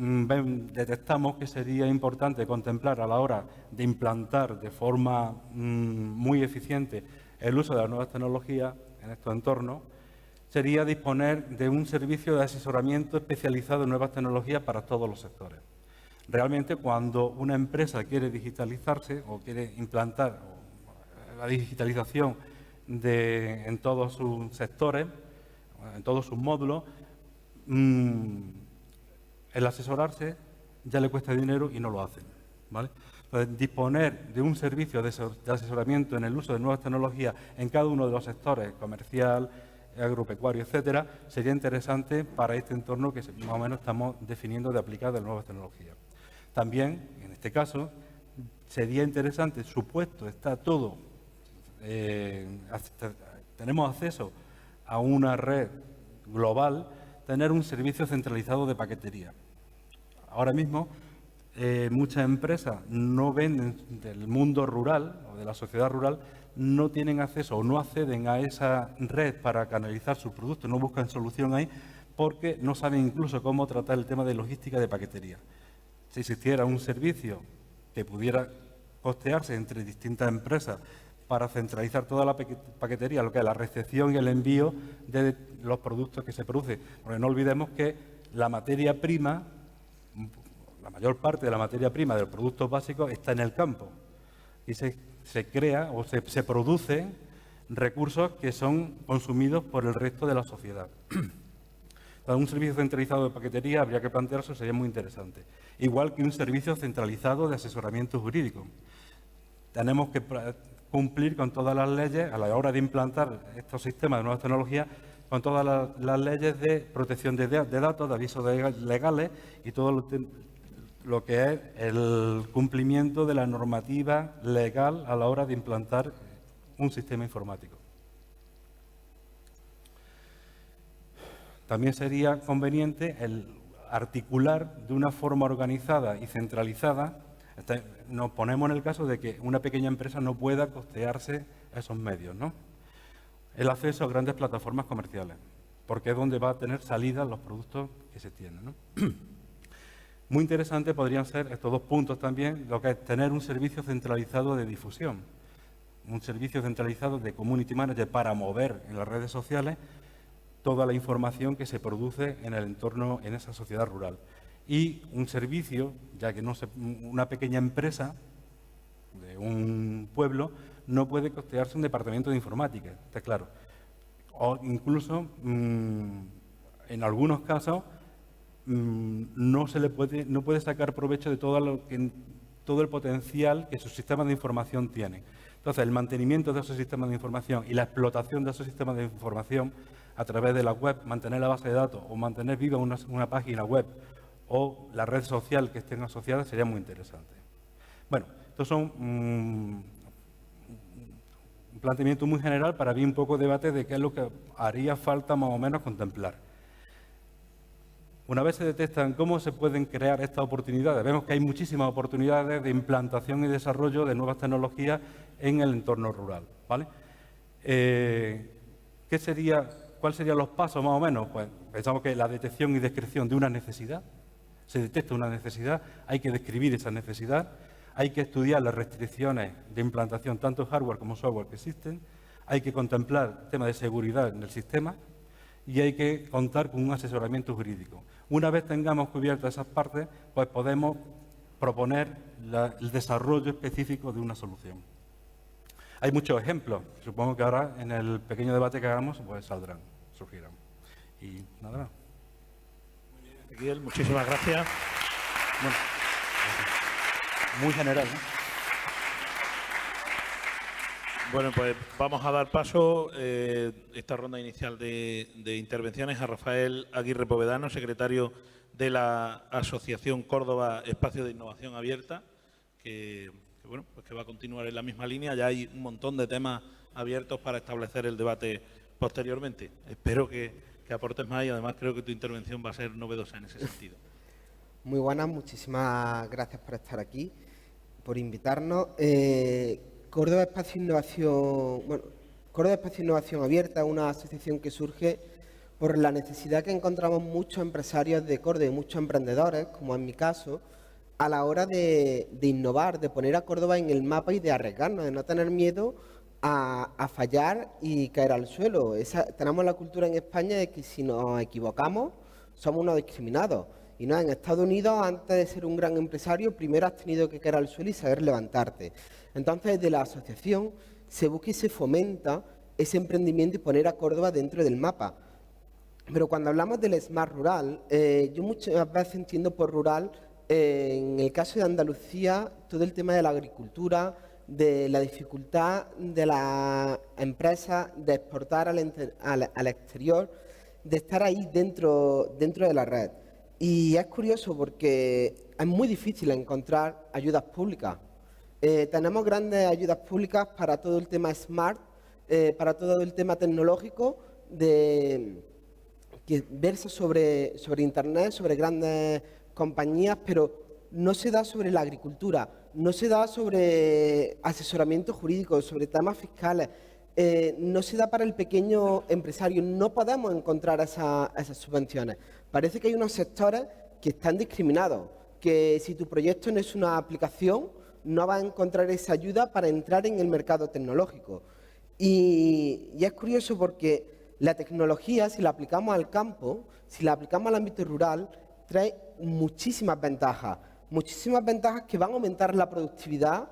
detectamos que sería importante contemplar a la hora de implantar de forma muy eficiente el uso de las nuevas tecnologías en estos entornos sería disponer de un servicio de asesoramiento especializado en nuevas tecnologías para todos los sectores. Realmente, cuando una empresa quiere digitalizarse o quiere implantar la digitalización en todos sus sectores, en todos sus módulos, el asesorarse ya le cuesta dinero y no lo hacen, ¿vale? Entonces, disponer de un servicio de asesoramiento en el uso de nuevas tecnologías en cada uno de los sectores, comercial, agropecuario, etcétera, sería interesante para este entorno que más o menos estamos definiendo de aplicar de nuevas tecnologías. También, en este caso, sería interesante, supuesto, está todo, tenemos acceso a una red global, tener un servicio centralizado de paquetería. Ahora mismo, muchas empresas no venden del mundo rural o de la sociedad rural, no tienen acceso o no acceden a esa red para canalizar sus productos, no buscan solución ahí porque no saben incluso cómo tratar el tema de logística de paquetería. Si existiera un servicio que pudiera costearse entre distintas empresas para centralizar toda la paquetería, lo que es la recepción y el envío de los productos que se producen. Porque no olvidemos que la materia prima la mayor parte de la materia prima de los productos básicos está en el campo y se crea o se produce recursos que son consumidos por el resto de la sociedad. Para un servicio centralizado de paquetería habría que plantearse, sería muy interesante. Igual que un servicio centralizado de asesoramiento jurídico. Tenemos que cumplir con todas las leyes a la hora de implantar estos sistemas de nuevas tecnologías, con todas las leyes de protección de datos, de avisos legales y todo lo que es el cumplimiento de la normativa legal a la hora de implantar un sistema informático. También sería conveniente el articular de una forma organizada y centralizada. Nos ponemos en el caso de que una pequeña empresa no pueda costearse esos medios, ¿no? El acceso a grandes plataformas comerciales, porque es donde va a tener salida los productos que se tienen, ¿no? Muy interesante podrían ser estos dos puntos también, lo que es tener un servicio centralizado de difusión, un servicio centralizado de community manager para mover en las redes sociales toda la información que se produce en el entorno, en esa sociedad rural. Y un servicio, ya que una pequeña empresa de un pueblo no puede costearse un departamento de informática, está claro. O incluso, en algunos casos, no puede sacar provecho de todo el potencial que sus sistemas de información tienen. Entonces, el mantenimiento de esos sistemas de información y la explotación de esos sistemas de información a través de la web, mantener la base de datos o mantener viva una página web o la red social que estén asociadas sería muy interesante. Bueno, estos son un planteamiento muy general para abrir un poco de debate de qué es lo que haría falta más o menos contemplar. Una vez se detectan cómo se pueden crear estas oportunidades, vemos que hay muchísimas oportunidades de implantación y desarrollo de nuevas tecnologías en el entorno rural, ¿vale? ¿Cuáles serían los pasos más o menos? Pues pensamos que la detección y descripción de una necesidad. Se detecta una necesidad, hay que describir esa necesidad, hay que estudiar las restricciones de implantación, tanto hardware como software que existen, hay que contemplar temas de seguridad en el sistema y hay que contar con un asesoramiento jurídico. Una vez tengamos cubiertas esas partes, pues podemos proponer el desarrollo específico de una solución. Hay muchos ejemplos, supongo que ahora en el pequeño debate que hagamos pues surgirán. Y nada más. Ezequiel, muchísimas gracias. Bueno, muy general, ¿no? Bueno, pues vamos a dar paso esta ronda inicial de intervenciones a Rafael Aguirre Povedano, secretario de la Asociación Córdoba Espacio de Innovación Abierta, que va a continuar en la misma línea. Ya hay un montón de temas abiertos para establecer el debate posteriormente. Espero que aportes más y además creo que tu intervención va a ser novedosa en ese sentido. Muy buenas, muchísimas gracias por estar aquí, por invitarnos. Córdoba Espacio Innovación Abierta es una asociación que surge por la necesidad que encontramos muchos empresarios de Córdoba y muchos emprendedores, como en mi caso, a la hora de innovar, de poner a Córdoba en el mapa y de arriesgarnos, de no tener miedo a fallar y caer al suelo. Tenemos la cultura en España de que si nos equivocamos somos unos discriminados. Y no, en Estados Unidos, antes de ser un gran empresario, primero has tenido que caer al suelo y saber levantarte. Entonces, desde la asociación se busca y se fomenta ese emprendimiento y poner a Córdoba dentro del mapa. Pero cuando hablamos del Smart Rural, yo muchas veces entiendo por rural, en el caso de Andalucía, todo el tema de la agricultura, de la dificultad de las empresas de exportar al exterior, de estar ahí dentro de la red. Y es curioso porque es muy difícil encontrar ayudas públicas. Tenemos grandes ayudas públicas para todo el tema smart, para todo el tema tecnológico, que versa sobre Internet, sobre grandes compañías, pero no se da sobre la agricultura, no se da sobre asesoramiento jurídico, sobre temas fiscales, no se da para el pequeño empresario. No podemos encontrar esas subvenciones. Parece que hay unos sectores que están discriminados, que si tu proyecto no es una aplicación, no vas a encontrar esa ayuda para entrar en el mercado tecnológico. Y es curioso porque la tecnología, si la aplicamos al campo, si la aplicamos al ámbito rural, trae muchísimas ventajas que van a aumentar la productividad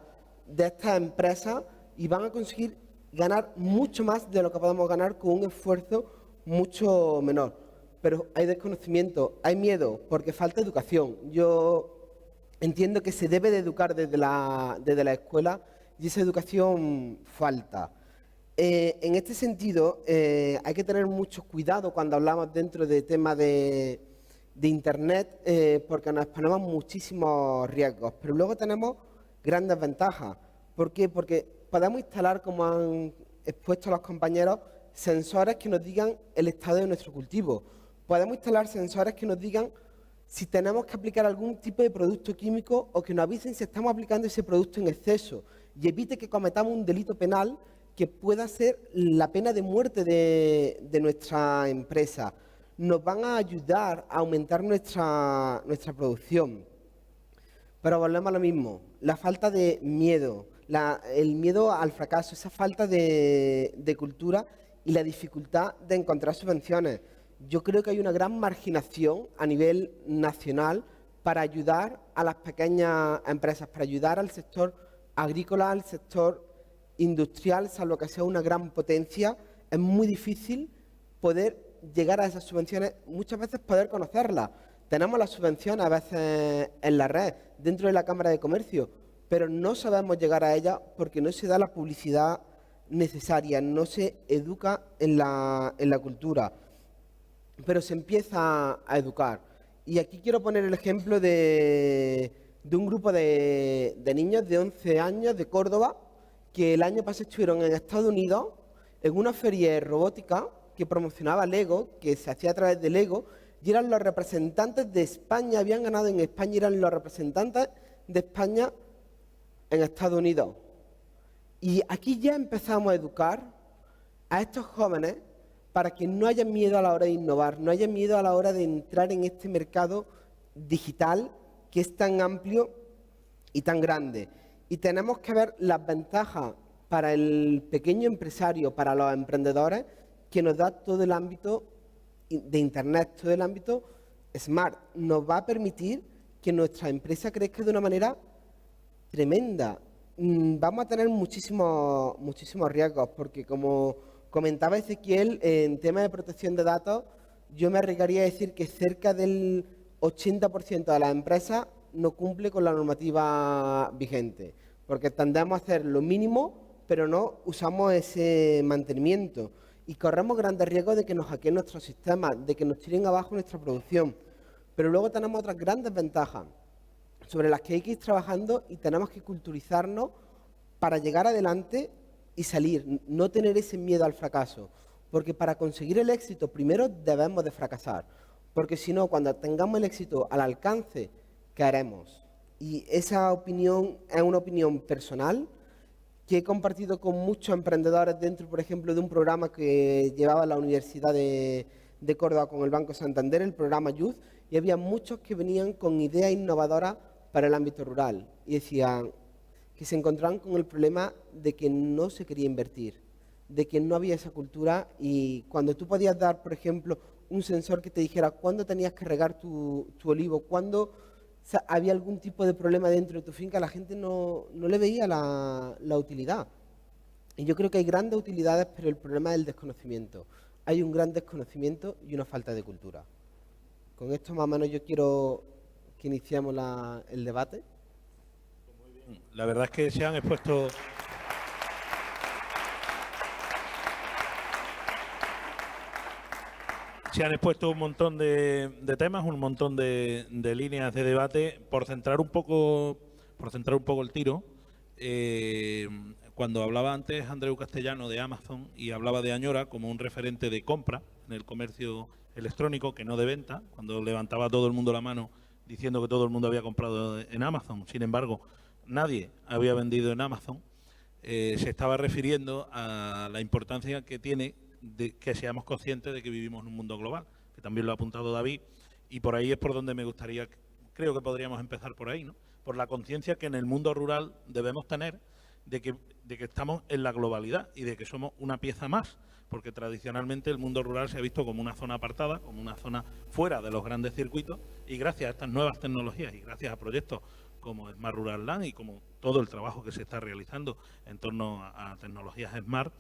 de estas empresas y van a conseguir ganar mucho más de lo que podemos ganar con un esfuerzo mucho menor. Pero hay desconocimiento, hay miedo, porque falta educación. Yo entiendo que se debe de educar desde la escuela y esa educación falta. En este sentido, hay que tener mucho cuidado cuando hablamos dentro de temas de Internet, porque nos exponemos muchísimos riesgos, pero luego tenemos grandes ventajas. ¿Por qué? Porque podemos instalar, como han expuesto los compañeros, sensores que nos digan el estado de nuestro cultivo. Podemos instalar sensores que nos digan si tenemos que aplicar algún tipo de producto químico o que nos avisen si estamos aplicando ese producto en exceso y evite que cometamos un delito penal que pueda ser la pena de muerte de nuestra empresa. Nos van a ayudar a aumentar nuestra producción. Pero volvemos a lo mismo, la falta de miedo, el miedo al fracaso, esa falta de cultura y la dificultad de encontrar subvenciones. Yo creo que hay una gran marginación a nivel nacional para ayudar a las pequeñas empresas, para ayudar al sector agrícola, al sector industrial, salvo que sea una gran potencia. Es muy difícil poder llegar a esas subvenciones, muchas veces poder conocerlas. Tenemos las subvenciones a veces en la red, dentro de la Cámara de Comercio, pero no sabemos llegar a ellas porque no se da la publicidad necesaria, no se educa en la cultura, pero se empieza a educar. Y aquí quiero poner el ejemplo de un grupo de niños de 11 años de Córdoba que el año pasado estuvieron en Estados Unidos en una feria de robótica que promocionaba Lego, que se hacía a través de Lego, y eran los representantes de España, habían ganado en España y eran los representantes de España en Estados Unidos. Y aquí ya empezamos a educar a estos jóvenes para que no haya miedo a la hora de innovar, no haya miedo a la hora de entrar en este mercado digital que es tan amplio y tan grande. Y tenemos que ver las ventajas para el pequeño empresario, para los emprendedores, que nos da todo el ámbito de Internet, todo el ámbito smart. Nos va a permitir que nuestra empresa crezca de una manera tremenda. Vamos a tener muchísimos riesgos, porque como comentaba Ezequiel, en tema de protección de datos, yo me arriesgaría a decir que cerca del 80% de las empresas no cumple con la normativa vigente, porque tendemos a hacer lo mínimo, pero no usamos ese mantenimiento. Y corremos grandes riesgos de que nos hackeen nuestros sistemas, de que nos tiren abajo nuestra producción. Pero luego tenemos otras grandes ventajas sobre las que hay que ir trabajando y tenemos que culturizarnos para llegar adelante y salir, no tener ese miedo al fracaso. Porque para conseguir el éxito primero debemos de fracasar, porque si no, cuando tengamos el éxito al alcance, caeremos. Y esa opinión es una opinión personal que he compartido con muchos emprendedores dentro, por ejemplo, de un programa que llevaba la Universidad de Córdoba con el Banco Santander, el programa Youth, y había muchos que venían con ideas innovadoras para el ámbito rural y decían que se encontraban con el problema de que no se quería invertir, de que no había esa cultura, y cuando tú podías dar, por ejemplo, un sensor que te dijera cuándo tenías que regar tu olivo, cuándo había algún tipo de problema dentro de tu finca, la gente no le veía la utilidad. Y yo creo que hay grandes utilidades, pero el problema es el desconocimiento. Hay un gran desconocimiento y una falta de cultura. Con esto más o menos yo quiero que iniciemos el debate. Muy bien. La verdad es que se han expuesto... Se han expuesto un montón de temas, un montón de líneas de debate. Por centrar un poco el tiro, cuando hablaba antes Andreu Castellano de Amazon y hablaba de Añora como un referente de compra en el comercio electrónico, que no de venta, cuando levantaba todo el mundo la mano diciendo que todo el mundo había comprado en Amazon, sin embargo, nadie había vendido en Amazon, se estaba refiriendo a la importancia que tiene de que seamos conscientes de que vivimos en un mundo global, que también lo ha apuntado David, y por ahí es por donde me gustaría, creo que podríamos empezar por ahí, ¿no? Por la conciencia que en el mundo rural debemos tener de que estamos en la globalidad y de que somos una pieza más, porque tradicionalmente el mundo rural se ha visto como una zona apartada, como una zona fuera de los grandes circuitos, y gracias a estas nuevas tecnologías y gracias a proyectos como Smart Rural Land y como todo el trabajo que se está realizando en torno a tecnologías Smart,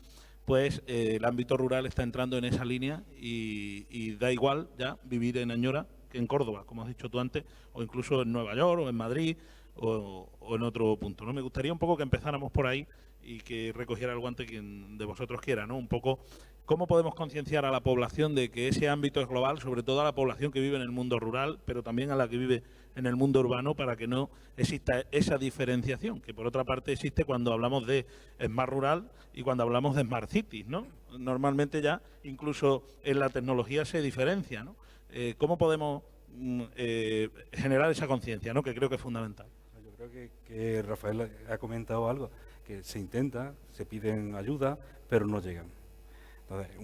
pues el ámbito rural está entrando en esa línea y da igual ya vivir en Añora que en Córdoba, como has dicho tú antes, o incluso en Nueva York o en Madrid o en otro punto, ¿no? Me gustaría un poco que empezáramos por ahí y que recogiera el guante quien de vosotros quiera, ¿no? Un poco cómo podemos concienciar a la población de que ese ámbito es global, sobre todo a la población que vive en el mundo rural, pero también a la que vive en el mundo urbano, para que no exista esa diferenciación, que por otra parte existe cuando hablamos de Smart Rural y cuando hablamos de Smart Cities, ¿no? Normalmente ya incluso en la tecnología se diferencia, ¿no? ¿Cómo podemos generar esa conciencia, ¿no? Que creo que es fundamental. Yo creo que Rafael ha comentado algo, que se intenta, se piden ayuda, pero no llegan. Entonces,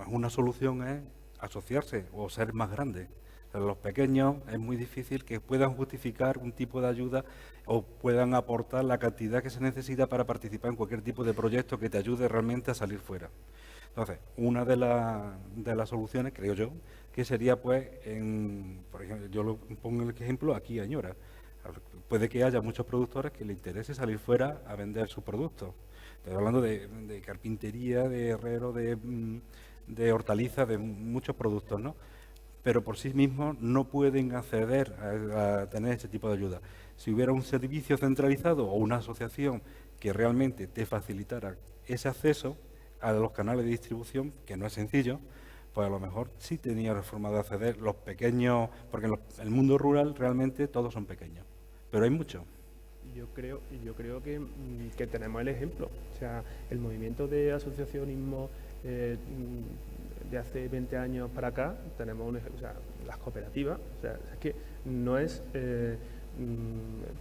una solución es asociarse o ser más grande. Los pequeños es muy difícil que puedan justificar un tipo de ayuda o puedan aportar la cantidad que se necesita para participar en cualquier tipo de proyecto que te ayude realmente a salir fuera. Entonces, una de las soluciones, creo yo, que sería, pues, por ejemplo, yo lo pongo el ejemplo aquí, Añora. Puede que haya muchos productores que les interese salir fuera a vender sus productos. Estoy hablando de carpintería, de herrero, de hortalizas, de muchos productos, ¿no? Pero por sí mismos no pueden acceder a tener ese tipo de ayuda. Si hubiera un servicio centralizado o una asociación que realmente te facilitara ese acceso a los canales de distribución, que no es sencillo, pues a lo mejor sí tenía forma de acceder los pequeños, porque en el mundo rural realmente todos son pequeños, pero hay muchos. Yo creo que tenemos el ejemplo. O sea, el movimiento de asociacionismo de hace 20 años para acá, tenemos las cooperativas. O sea, es que no es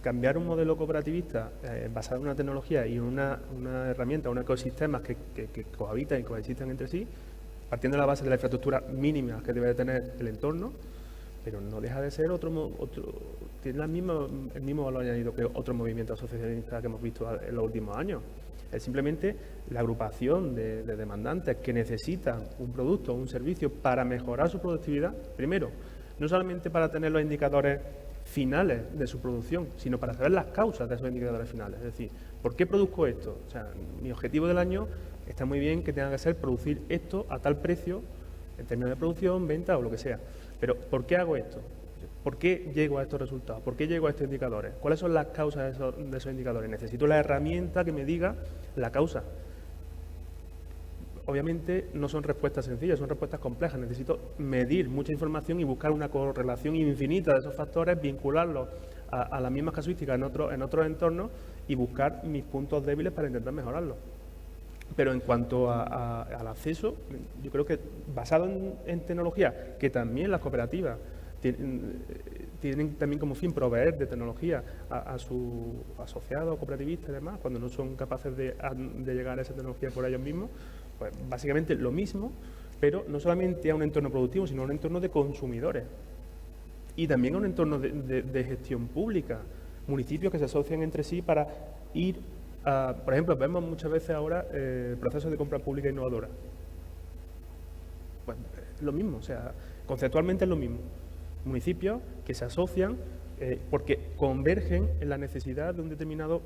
cambiar un modelo cooperativista basado en una tecnología y una herramienta, un ecosistema que cohabitan y coexistan entre sí, partiendo de la base de la infraestructura mínima que debe tener el entorno, pero no deja de ser tiene el mismo valor añadido que otros movimientos asociacionistas que hemos visto en los últimos años. Es simplemente la agrupación de demandantes que necesitan un producto o un servicio para mejorar su productividad, primero, no solamente para tener los indicadores finales de su producción, sino para saber las causas de esos indicadores finales. Es decir, ¿por qué produzco esto? O sea, mi objetivo del año está muy bien que tenga que ser producir esto a tal precio, en términos de producción, venta o lo que sea. Pero ¿por qué hago esto? ¿Por qué llego a estos resultados? ¿Por qué llego a estos indicadores? ¿Cuáles son las causas de esos indicadores? Necesito la herramienta que me diga la causa. Obviamente no son respuestas sencillas, son respuestas complejas. Necesito medir mucha información y buscar una correlación infinita de esos factores, vincularlos a las mismas casuísticas en otros entornos y buscar mis puntos débiles para intentar mejorarlos. Pero en cuanto al acceso, yo creo que basado en tecnología, que también las cooperativas tienen también como fin proveer de tecnología a sus asociados, cooperativistas y demás, cuando no son capaces de llegar a esa tecnología por ellos mismos, pues básicamente lo mismo, pero no solamente a un entorno productivo, sino a un entorno de consumidores y también a un entorno de gestión pública, municipios que se asocian entre sí para ir por ejemplo, vemos muchas veces ahora procesos de compra pública innovadora. Pues lo mismo, o sea, conceptualmente es lo mismo. Municipios que se asocian porque convergen en la necesidad de un determinado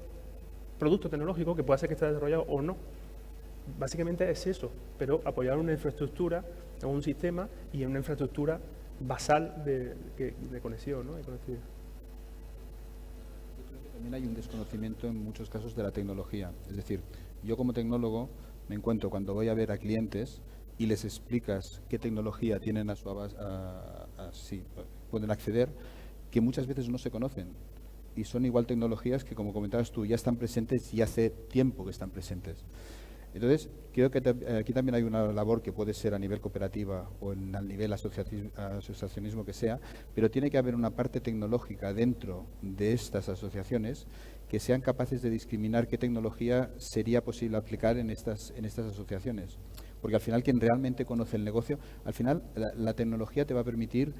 producto tecnológico que pueda ser que esté desarrollado o no. Básicamente es eso, pero apoyar una infraestructura o un sistema y en una infraestructura basal de conexión, ¿no? De conectividad. También hay un desconocimiento en muchos casos de la tecnología. Es decir, yo como tecnólogo me encuentro cuando voy a ver a clientes y les explicas qué tecnología tienen a su base, pueden acceder, que muchas veces no se conocen. Y son igual tecnologías que, como comentabas tú, ya están presentes y hace tiempo que están presentes. Entonces, creo que aquí también hay una labor que puede ser a nivel cooperativa o al nivel asociacionismo que sea, pero tiene que haber una parte tecnológica dentro de estas asociaciones que sean capaces de discriminar qué tecnología sería posible aplicar en estas asociaciones. Porque al final quien realmente conoce el negocio, al final la tecnología te va a permitir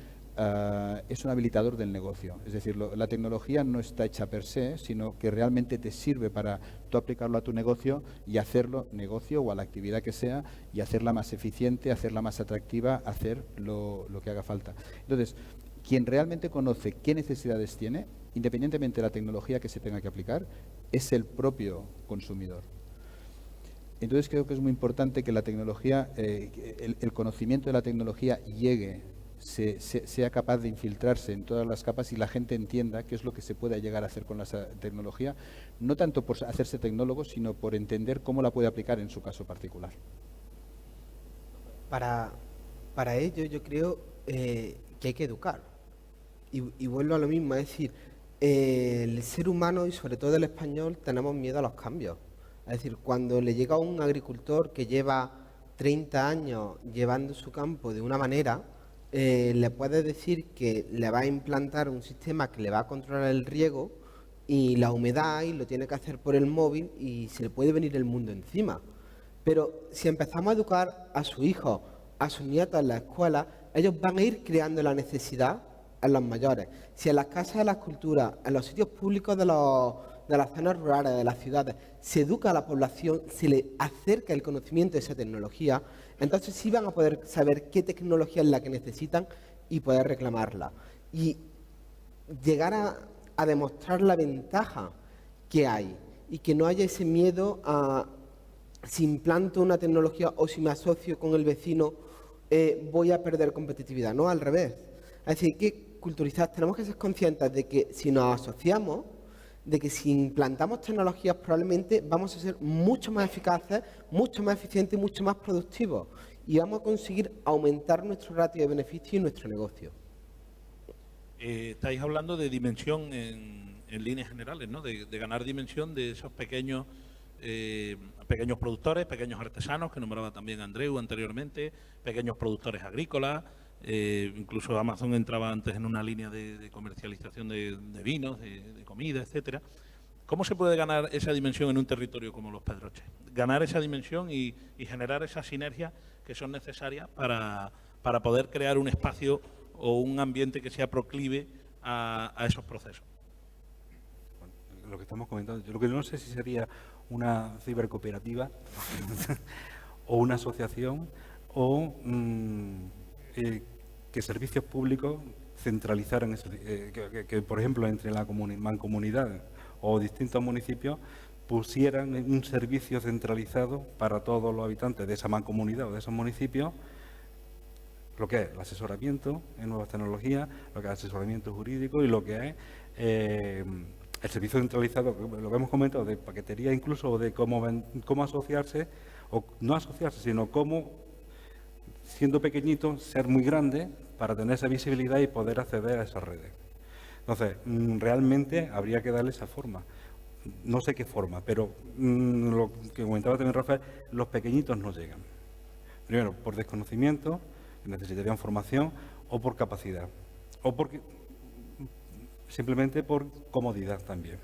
es un habilitador del negocio. Es decir, la tecnología no está hecha per se, sino que realmente te sirve para tú aplicarlo a tu negocio y hacerlo, negocio o a la actividad que sea, y hacerla más eficiente, hacerla más atractiva, hacer lo que haga falta. Entonces, quien realmente conoce qué necesidades tiene, independientemente de la tecnología que se tenga que aplicar, es el propio consumidor. Entonces creo que es muy importante que la tecnología, el conocimiento de la tecnología llegue, sea capaz de infiltrarse en todas las capas y la gente entienda qué es lo que se puede llegar a hacer con la tecnología, no tanto por hacerse tecnólogo, sino por entender cómo la puede aplicar en su caso particular. Para ello yo creo que hay que educar. Y vuelvo a lo mismo, es decir, el ser humano y sobre todo el español tenemos miedo a los cambios. Es decir, cuando le llega a un agricultor que lleva 30 años llevando su campo de una manera, le puede decir que le va a implantar un sistema que le va a controlar el riego y la humedad y lo tiene que hacer por el móvil y se le puede venir el mundo encima. Pero si empezamos a educar a sus hijos, a sus nietos en la escuela, ellos van a ir creando la necesidad en los mayores. Si en las casas de las culturas, en los sitios públicos de las zonas rurales, de las ciudades, se educa a la población, se le acerca el conocimiento de esa tecnología, entonces sí van a poder saber qué tecnología es la que necesitan y poder reclamarla. Y llegar a demostrar la ventaja que hay y que no haya ese miedo a si implanto una tecnología o si me asocio con el vecino voy a perder competitividad. No, al revés. Es decir, que culturizar, tenemos que ser conscientes de que si nos asociamos, de que si implantamos tecnologías probablemente vamos a ser mucho más eficaces, mucho más eficientes y mucho más productivos. Y vamos a conseguir aumentar nuestro ratio de beneficio y nuestro negocio. Estáis hablando de dimensión en líneas generales, ¿no? De ganar dimensión de esos pequeños productores, pequeños artesanos, que nombraba también Andreu anteriormente, pequeños productores agrícolas. Incluso Amazon entraba antes en una línea de comercialización de vinos, de comida, etcétera. ¿Cómo se puede ganar esa dimensión en un territorio como Los Pedroches? Ganar esa dimensión y generar esas sinergias que son necesarias para poder crear un espacio o un ambiente que sea proclive a esos procesos. Lo que estamos comentando, yo lo que no sé si sería una cibercooperativa o una asociación o que servicios públicos centralizaran eso, que por ejemplo entre la mancomunidad o distintos municipios pusieran un servicio centralizado para todos los habitantes de esa mancomunidad o de esos municipios, lo que es el asesoramiento en nuevas tecnologías, lo que es el asesoramiento jurídico y lo que es el servicio centralizado, lo que hemos comentado, de paquetería incluso, o de cómo asociarse, o no asociarse, sino cómo, siendo pequeñito, ser muy grande para tener esa visibilidad y poder acceder a esas redes. Entonces, realmente habría que darle esa forma. No sé qué forma, pero lo que comentaba también Rafael, los pequeñitos no llegan. Primero, por desconocimiento, necesitarían formación, o por capacidad, o porque simplemente por comodidad también,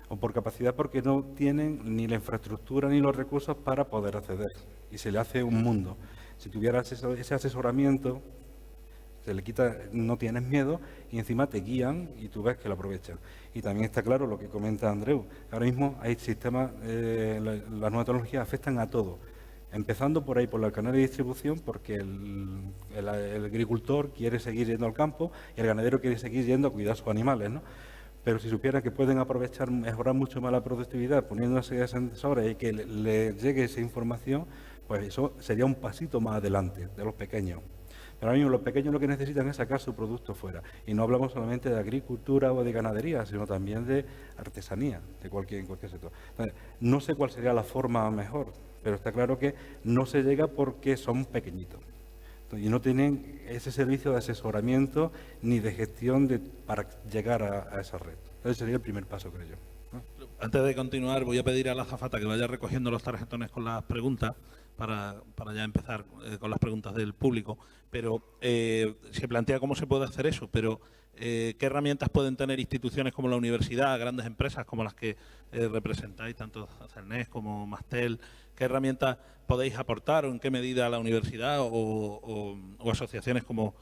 o por capacidad porque no tienen ni la infraestructura ni los recursos para poder acceder, y se le hace un mundo. Si tuvieras ese asesoramiento, se le quita, no tienes miedo y encima te guían y tú ves que lo aprovechan. Y también está claro lo que comenta Andreu, ahora mismo hay sistemas, las nuevas tecnologías afectan a todo, empezando por ahí, por el canal de distribución, porque el agricultor quiere seguir yendo al campo y el ganadero quiere seguir yendo a cuidar sus animales, ¿no? Pero si supieran que pueden aprovechar, mejorar mucho más la productividad poniéndose sensores y que le llegue esa información, pues eso sería un pasito más adelante de los pequeños. Pero ahora mismo los pequeños lo que necesitan es sacar su producto fuera. Y no hablamos solamente de agricultura o de ganadería, sino también de artesanía, en cualquier sector. Entonces, no sé cuál sería la forma mejor, pero está claro que no se llega porque son pequeñitos. Y no tienen ese servicio de asesoramiento ni de gestión para llegar a esa red. Ese sería el primer paso, creo yo, ¿no? Antes de continuar, voy a pedir a la azafata que vaya recogiendo los tarjetones con las preguntas para ya empezar con las preguntas del público. Pero se plantea cómo se puede hacer eso, pero ¿qué herramientas pueden tener instituciones como la universidad, grandes empresas como las que representáis, tanto Celnes como Mastel? ¿Qué herramientas podéis aportar o en qué medida la universidad o asociaciones como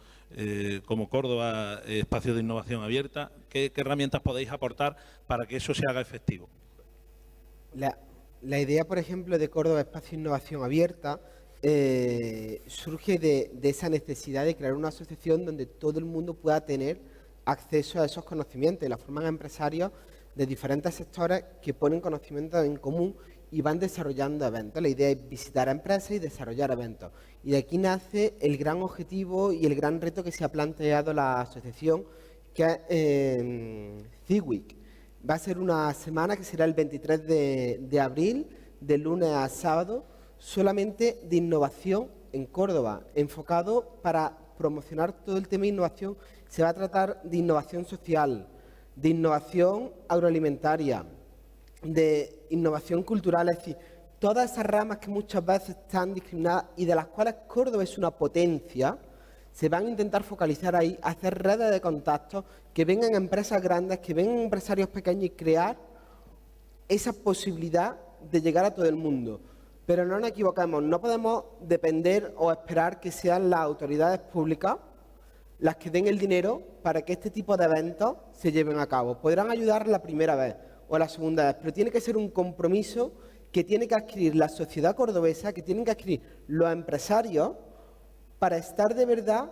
Córdoba, Espacio de Innovación Abierta, qué herramientas podéis aportar para que eso se haga efectivo? La idea, por ejemplo, de Córdoba Espacio de Innovación Abierta surge de esa necesidad de crear una asociación donde todo el mundo pueda tener acceso a esos conocimientos y la forman empresarios de diferentes sectores que ponen conocimientos en común y van desarrollando eventos. La idea es visitar a empresas y desarrollar eventos. Y de aquí nace el gran objetivo y el gran reto que se ha planteado la asociación, que es CIWIC. Va a ser una semana que será el 23 de abril, de lunes a sábado, solamente de innovación en Córdoba, enfocado para promocionar todo el tema de innovación. Se va a tratar de innovación social, de innovación agroalimentaria, de innovación cultural, es decir, todas esas ramas que muchas veces están discriminadas y de las cuales Córdoba es una potencia, se van a intentar focalizar ahí, hacer redes de contactos, que vengan empresas grandes, que vengan empresarios pequeños y crear esa posibilidad de llegar a todo el mundo. Pero no nos equivocamos, no podemos depender o esperar que sean las autoridades públicas las que den el dinero para que este tipo de eventos se lleven a cabo. Podrán ayudar la primera vez o la segunda vez, pero tiene que ser un compromiso que tiene que adquirir la sociedad cordobesa, que tienen que adquirir los empresarios para estar de verdad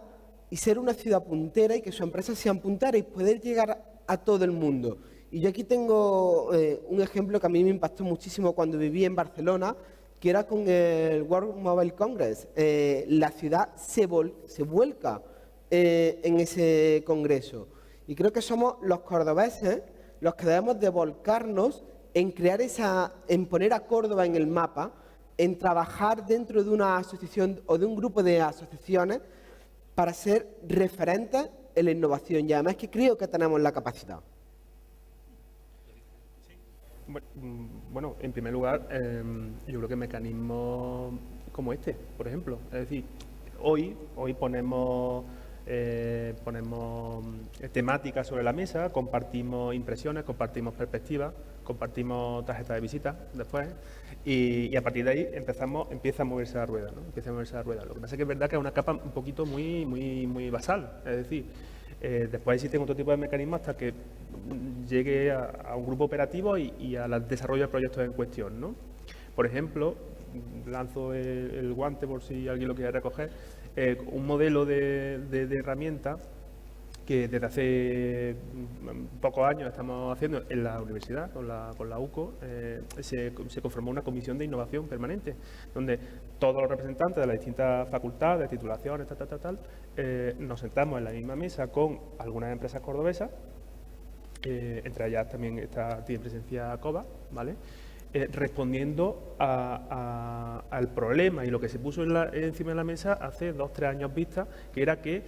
y ser una ciudad puntera y que sus empresas sean punteras y poder llegar a todo el mundo. Y yo aquí tengo un ejemplo que a mí me impactó muchísimo cuando viví en Barcelona, que era con el World Mobile Congress. La ciudad se vuelca en ese congreso. Y creo que somos los cordobeses los que debemos de volcarnos en crear en poner a Córdoba en el mapa, en trabajar dentro de una asociación o de un grupo de asociaciones para ser referentes en la innovación. Y además que creo que tenemos la capacidad. Bueno, en primer lugar, yo creo que mecanismos como este, por ejemplo, es decir, hoy ponemos temáticas sobre la mesa, compartimos impresiones, compartimos perspectivas, compartimos tarjetas de visita después y a partir de ahí empieza a moverse la rueda, ¿no? Empieza a moverse la rueda. Lo que pasa es que es verdad que es una capa un poquito muy basal, es decir, después existen otro tipo de mecanismos hasta que llegue a un grupo operativo y al desarrollo de proyectos en cuestión, ¿no? Por ejemplo, lanzo el guante por si alguien lo quiere recoger, un modelo de herramienta que desde hace pocos años estamos haciendo en la universidad, con la UCO, se conformó una comisión de innovación permanente, donde todos los representantes de las distintas facultades, titulaciones, nos sentamos en la misma mesa con algunas empresas cordobesas, entre ellas también tiene presencia COBA, ¿vale? Respondiendo al problema y lo que se puso encima de la mesa hace 2 o 3 años vista, que era que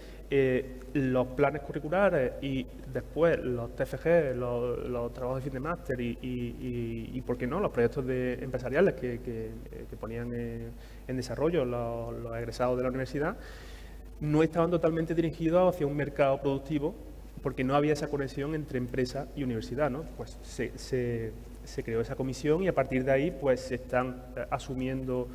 los planes curriculares y después los TFG, los trabajos de fin de máster y ¿por qué no?, los proyectos empresariales que ponían en desarrollo los egresados de la universidad, no estaban totalmente dirigidos hacia un mercado productivo porque no había esa conexión entre empresa y universidad, ¿no? Pues se creó esa comisión y a partir de ahí pues se están asumiendo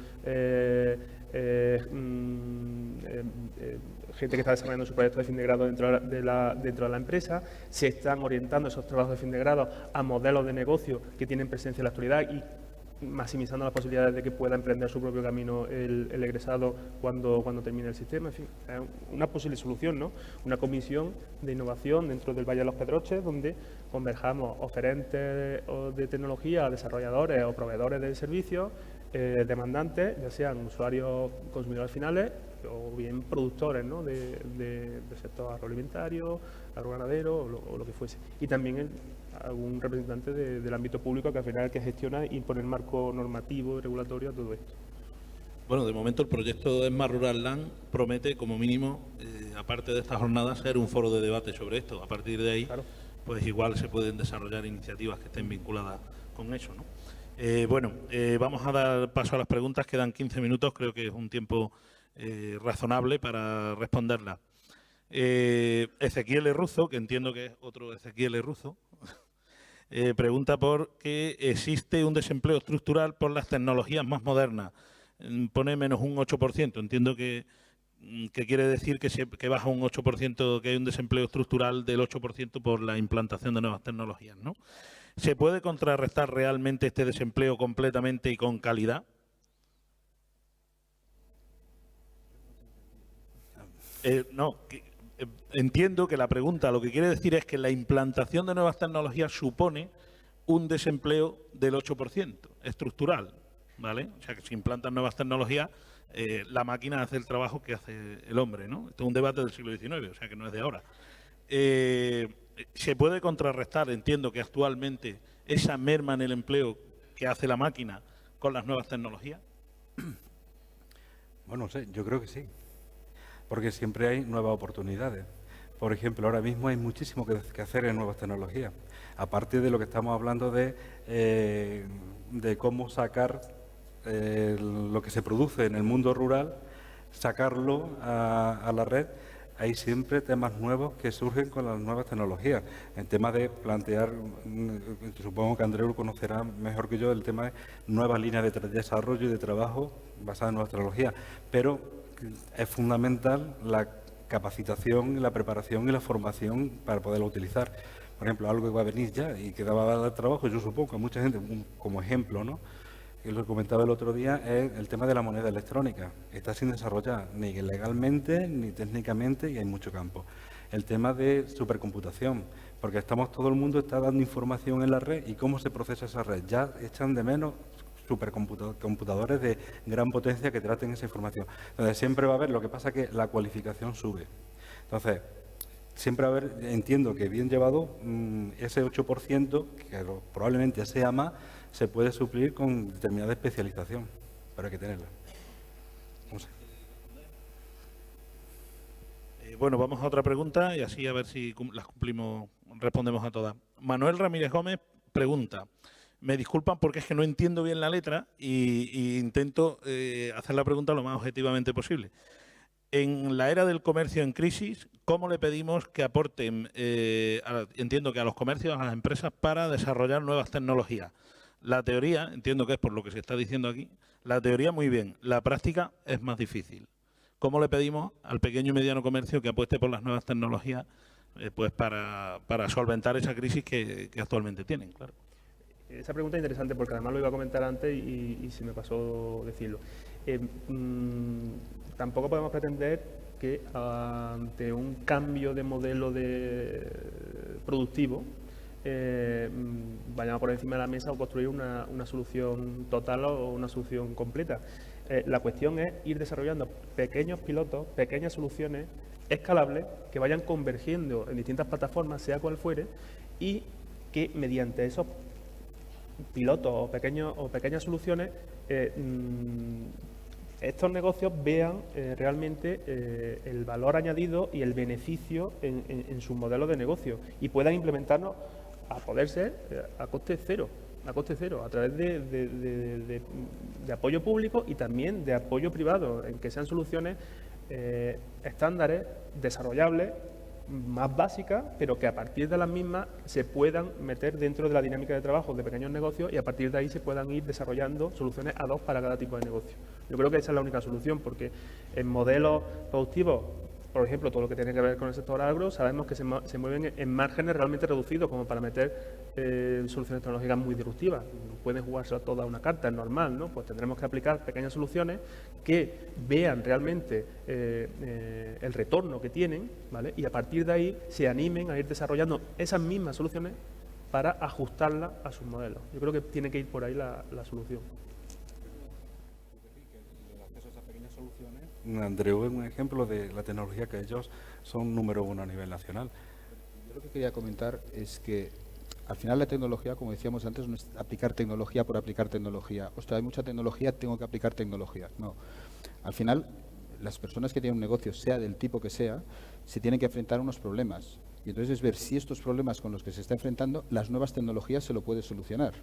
gente que está desarrollando su proyecto de fin de grado dentro de la empresa, se están orientando esos trabajos de fin de grado a modelos de negocio que tienen presencia en la actualidad y maximizando las posibilidades de que pueda emprender su propio camino el egresado cuando termine el sistema. En fin, es una posible solución, ¿no? Una comisión de innovación dentro del Valle de los Pedroches, donde converjamos oferentes de tecnología, desarrolladores o proveedores de servicios, demandantes, ya sean usuarios consumidores finales o bien productores, ¿no?, del sector agroalimentario, agroganadero o lo que fuese. Y también algún representante del ámbito público que al final es el que gestiona y pone el marco normativo y regulatorio a todo esto. Bueno, de momento el proyecto Smart Rural Land promete, como mínimo, aparte de esta jornada, ser un foro de debate sobre esto. A partir de ahí, claro, pues igual se pueden desarrollar iniciativas que estén vinculadas con eso, ¿no? Vamos a dar paso a las preguntas. Quedan 15 minutos, creo que es un tiempo razonable para responderlas. Ezequiel Ruzo, que entiendo que es otro Ezequiel Ruzo, Pregunta por qué existe un desempleo estructural por las tecnologías más modernas. Pone menos un 8%. Entiendo que quiere decir que baja un 8%, que hay un desempleo estructural del 8% por la implantación de nuevas tecnologías, ¿no? ¿Se puede contrarrestar realmente este desempleo completamente y con calidad? Entiendo que la pregunta lo que quiere decir es que la implantación de nuevas tecnologías supone un desempleo del 8% estructural, ¿vale? O sea, que si implantan nuevas tecnologías, la máquina hace el trabajo que hace el hombre, ¿no? Esto es un debate del siglo XIX, o sea, que no es de ahora. ¿Se puede contrarrestar, entiendo que actualmente, esa merma en el empleo que hace la máquina con las nuevas tecnologías? Bueno, no sé, yo creo que sí, porque siempre hay nuevas oportunidades. Por ejemplo, ahora mismo hay muchísimo que hacer en nuevas tecnologías. Aparte de lo que estamos hablando de cómo sacar lo que se produce en el mundo rural, sacarlo a la red, hay siempre temas nuevos que surgen con las nuevas tecnologías. El tema de plantear, supongo que Andreu conocerá mejor que yo, el tema de nuevas líneas de desarrollo y de trabajo basadas en nuevas tecnologías. Pero es fundamental la capacitación, la preparación y la formación para poderlo utilizar. Por ejemplo, algo que va a venir ya y que va a dar trabajo, yo supongo que a mucha gente, como ejemplo, ¿no?, que lo comentaba el otro día, es el tema de la moneda electrónica. Está sin desarrollar ni legalmente ni técnicamente y hay mucho campo. El tema de supercomputación, porque todo el mundo está dando información en la red y cómo se procesa esa red. Ya echan de menos supercomputadores de gran potencia que traten esa información. Entonces siempre va a haber, lo que pasa es que la cualificación sube. Entonces, siempre va a haber, entiendo que bien llevado, ese 8%, que probablemente sea más, se puede suplir con determinada especialización, pero hay que tenerla. No sé. Bueno, vamos a otra pregunta y así a ver si las cumplimos, respondemos a todas. Manuel Ramírez Gómez pregunta, me disculpan porque es que no entiendo bien la letra y intento hacer la pregunta lo más objetivamente posible. En la era del comercio en crisis, ¿cómo le pedimos que aporten, entiendo que a los comercios, a las empresas, para desarrollar nuevas tecnologías? La teoría, entiendo que es por lo que se está diciendo aquí, la teoría muy bien, la práctica es más difícil. ¿Cómo le pedimos al pequeño y mediano comercio que apueste por las nuevas tecnologías pues para solventar esa crisis que actualmente tienen? Claro. Esa pregunta es interesante porque además lo iba a comentar antes y se me pasó decirlo. Tampoco podemos pretender que ante un cambio de modelo productivo vayamos por encima de la mesa o construir una solución total o una solución completa. La cuestión es ir desarrollando pequeños pilotos, pequeñas soluciones escalables que vayan convergiendo en distintas plataformas, sea cual fuere, y que mediante esos pilotos o pequeñas soluciones estos negocios vean realmente el valor añadido y el beneficio en sus modelos de negocio y puedan implementarnos a poder ser a coste cero, a través de apoyo público y también de apoyo privado, en que sean soluciones estándares, desarrollables, más básicas, pero que a partir de las mismas se puedan meter dentro de la dinámica de trabajo de pequeños negocios y a partir de ahí se puedan ir desarrollando soluciones ad hoc para cada tipo de negocio. Yo creo que esa es la única solución, porque en modelos productivos, por ejemplo, todo lo que tiene que ver con el sector agro, sabemos que se mueven en márgenes realmente reducidos como para meter soluciones tecnológicas muy disruptivas. No pueden jugarse toda una carta, es normal, ¿no? Pues tendremos que aplicar pequeñas soluciones que vean realmente el retorno que tienen, ¿vale? Y a partir de ahí se animen a ir desarrollando esas mismas soluciones para ajustarlas a sus modelos. Yo creo que tiene que ir por ahí la solución. Andreu es un ejemplo de la tecnología que ellos son número uno a nivel nacional. Yo lo que quería comentar es que al final la tecnología, como decíamos antes, no es aplicar tecnología por aplicar tecnología. Ostras, hay mucha tecnología, tengo que aplicar tecnología. No. Al final, las personas que tienen un negocio, sea del tipo que sea, se tienen que enfrentar a unos problemas. Y entonces es ver si estos problemas con los que se está enfrentando, las nuevas tecnologías se lo pueden solucionar.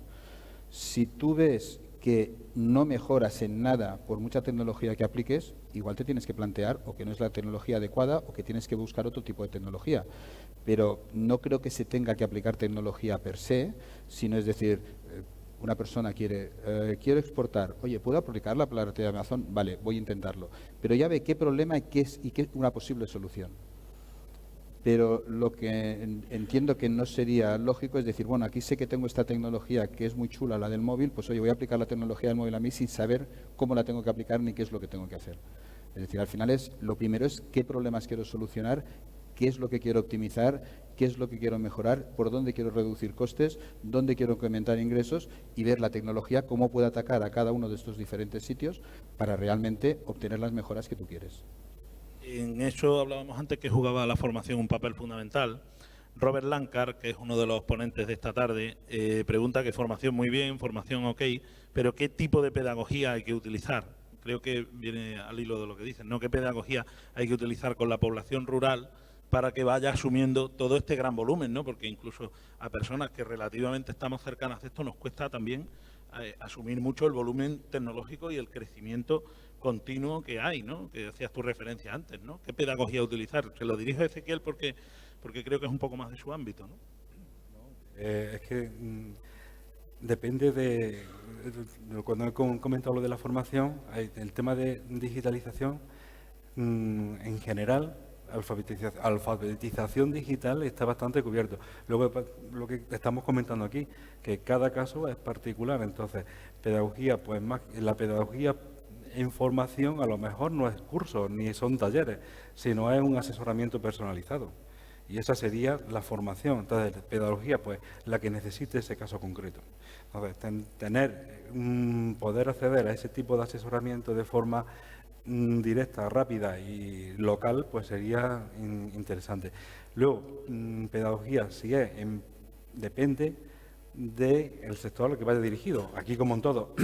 Si tú ves que no mejoras en nada por mucha tecnología que apliques, igual te tienes que plantear o que no es la tecnología adecuada o que tienes que buscar otro tipo de tecnología. Pero no creo que se tenga que aplicar tecnología per se, sino es decir, una persona quiero exportar, oye, ¿puedo aplicar la plataforma de Amazon? Vale, voy a intentarlo. Pero ya ve qué problema y qué es una posible solución. Pero lo que entiendo que no sería lógico es decir, bueno, aquí sé que tengo esta tecnología que es muy chula, la del móvil, pues oye, voy a aplicar la tecnología del móvil a mí sin saber cómo la tengo que aplicar ni qué es lo que tengo que hacer. Es decir, al final lo primero es qué problemas quiero solucionar, qué es lo que quiero optimizar, qué es lo que quiero mejorar, por dónde quiero reducir costes, dónde quiero incrementar ingresos y ver la tecnología cómo puede atacar a cada uno de estos diferentes sitios para realmente obtener las mejoras que tú quieres. En eso hablábamos antes que jugaba la formación un papel fundamental. Robert Lankar, que es uno de los ponentes de esta tarde, pregunta que formación muy bien, formación ok, pero ¿qué tipo de pedagogía hay que utilizar? Creo que viene al hilo de lo que dicen, ¿no? ¿Qué pedagogía hay que utilizar con la población rural para que vaya asumiendo todo este gran volumen, ¿no? Porque incluso a personas que relativamente estamos cercanas a esto nos cuesta también asumir mucho el volumen tecnológico y el crecimiento continuo que hay, ¿no? Que hacías tu referencia antes, ¿no? ¿Qué pedagogía utilizar? Se lo dirijo a Ezequiel porque creo que es un poco más de su ámbito, ¿no? Es que depende de cuando he comentado lo de la formación, el tema de digitalización, en general, alfabetización digital está bastante cubierto. Luego, lo que estamos comentando aquí, que cada caso es particular, entonces, pedagogía, pues más, la pedagogía en formación a lo mejor no es curso ni son talleres, sino es un asesoramiento personalizado. Y esa sería la formación. Entonces, pedagogía, pues la que necesite ese caso concreto. Entonces, poder acceder a ese tipo de asesoramiento de forma directa, rápida y local, pues sería interesante. Luego, pedagogía, si es, depende del sector al que vaya dirigido. Aquí, como en todo,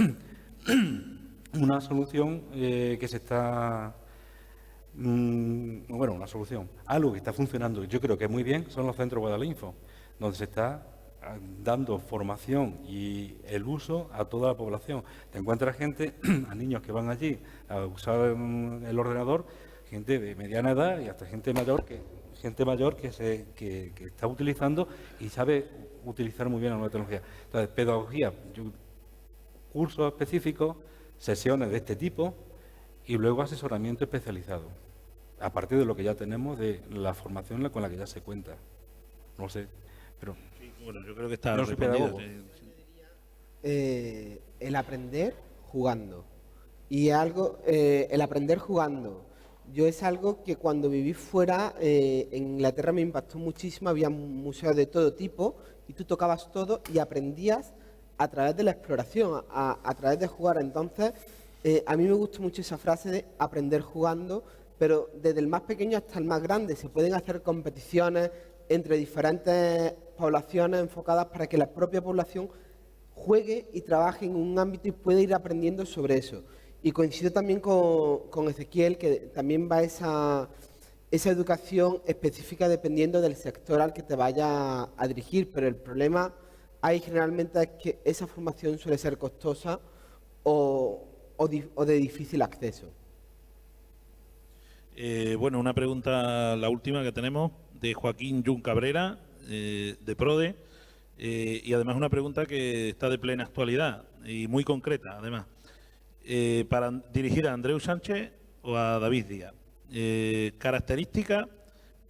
una solución que se está... bueno, una solución. Algo que está funcionando, yo creo que muy bien, son los centros Guadalinfo, donde se está dando formación y el uso a toda la población. Te encuentras gente, a niños que van allí a usar el ordenador, gente de mediana edad y hasta gente mayor que está utilizando y sabe utilizar muy bien la nueva tecnología. Entonces, pedagogía, cursos específicos, sesiones de este tipo y luego asesoramiento especializado, a partir de lo que ya tenemos de la formación con la que ya se cuenta. No sé, pero... Sí, bueno, yo creo que está no soy respondido. pedagogo. El aprender jugando. Y el aprender jugando. Yo es algo que cuando viví fuera, en Inglaterra me impactó muchísimo, había museos de todo tipo y tú tocabas todo y aprendías a través de la exploración, a través de jugar. Entonces, a mí me gusta mucho esa frase de aprender jugando, pero desde el más pequeño hasta el más grande. Se pueden hacer competiciones entre diferentes poblaciones enfocadas para que la propia población juegue y trabaje en un ámbito y pueda ir aprendiendo sobre eso. Y coincido también con Ezequiel, que también va esa educación específica dependiendo del sector al que te vaya a dirigir, pero el problema ahí generalmente es que esa formación suele ser costosa o de difícil acceso. Bueno, una pregunta, la última que tenemos, de Joaquín Jun Cabrera, de PRODE, y además una pregunta que está de plena actualidad y muy concreta, además. Para dirigir a Andreu Sánchez o a David Díaz. Características,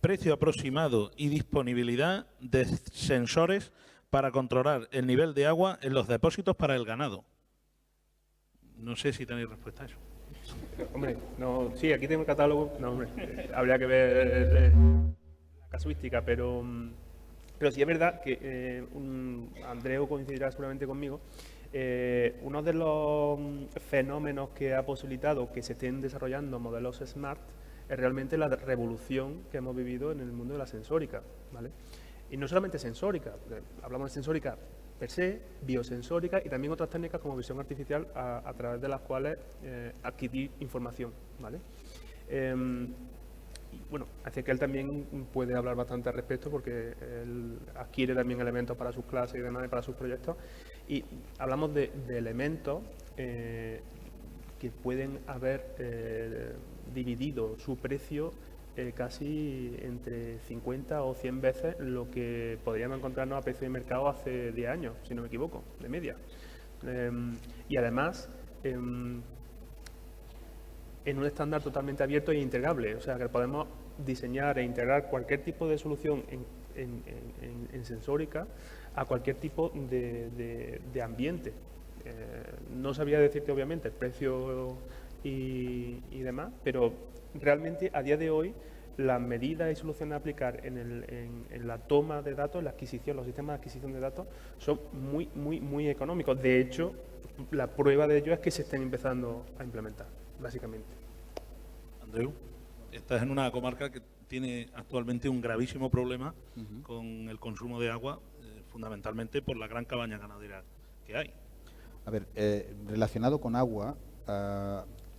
precio aproximado y disponibilidad de sensores para controlar el nivel de agua en los depósitos para el ganado. No sé si tenéis respuesta a eso. Hombre, no, sí, aquí tengo el catálogo. No, hombre, habría que ver la casuística, pero sí es verdad que Andreu coincidirá seguramente conmigo. Uno de los fenómenos que ha posibilitado que se estén desarrollando modelos SMART es realmente la revolución que hemos vivido en el mundo de la sensórica, ¿vale? Y no solamente sensórica, hablamos de sensórica per se, biosensórica y también otras técnicas como visión artificial a través de las cuales adquirir información, ¿vale? bueno, Ezequiel también puede hablar bastante al respecto porque él adquiere también elementos para sus clases y demás, y para sus proyectos. Y hablamos de elementos que pueden haber dividido su precio casi entre 50 o 100 veces lo que podríamos encontrarnos a precio de mercado hace 10 años, si no me equivoco, de media. Y además, en un estándar totalmente abierto e integrable, o sea que podemos diseñar e integrar cualquier tipo de solución en sensórica a cualquier tipo de ambiente. No sabría decirte obviamente el precio y demás, pero realmente a día de hoy las medidas y soluciones a aplicar en la toma de datos, en la adquisición, los sistemas de adquisición de datos son muy económicos. De hecho, la prueba de ello es que se estén empezando a implementar, básicamente. Andreu, estás en una comarca que tiene actualmente un gravísimo problema con el consumo de agua, fundamentalmente por la gran cabaña ganadera que hay. A ver, relacionado con agua,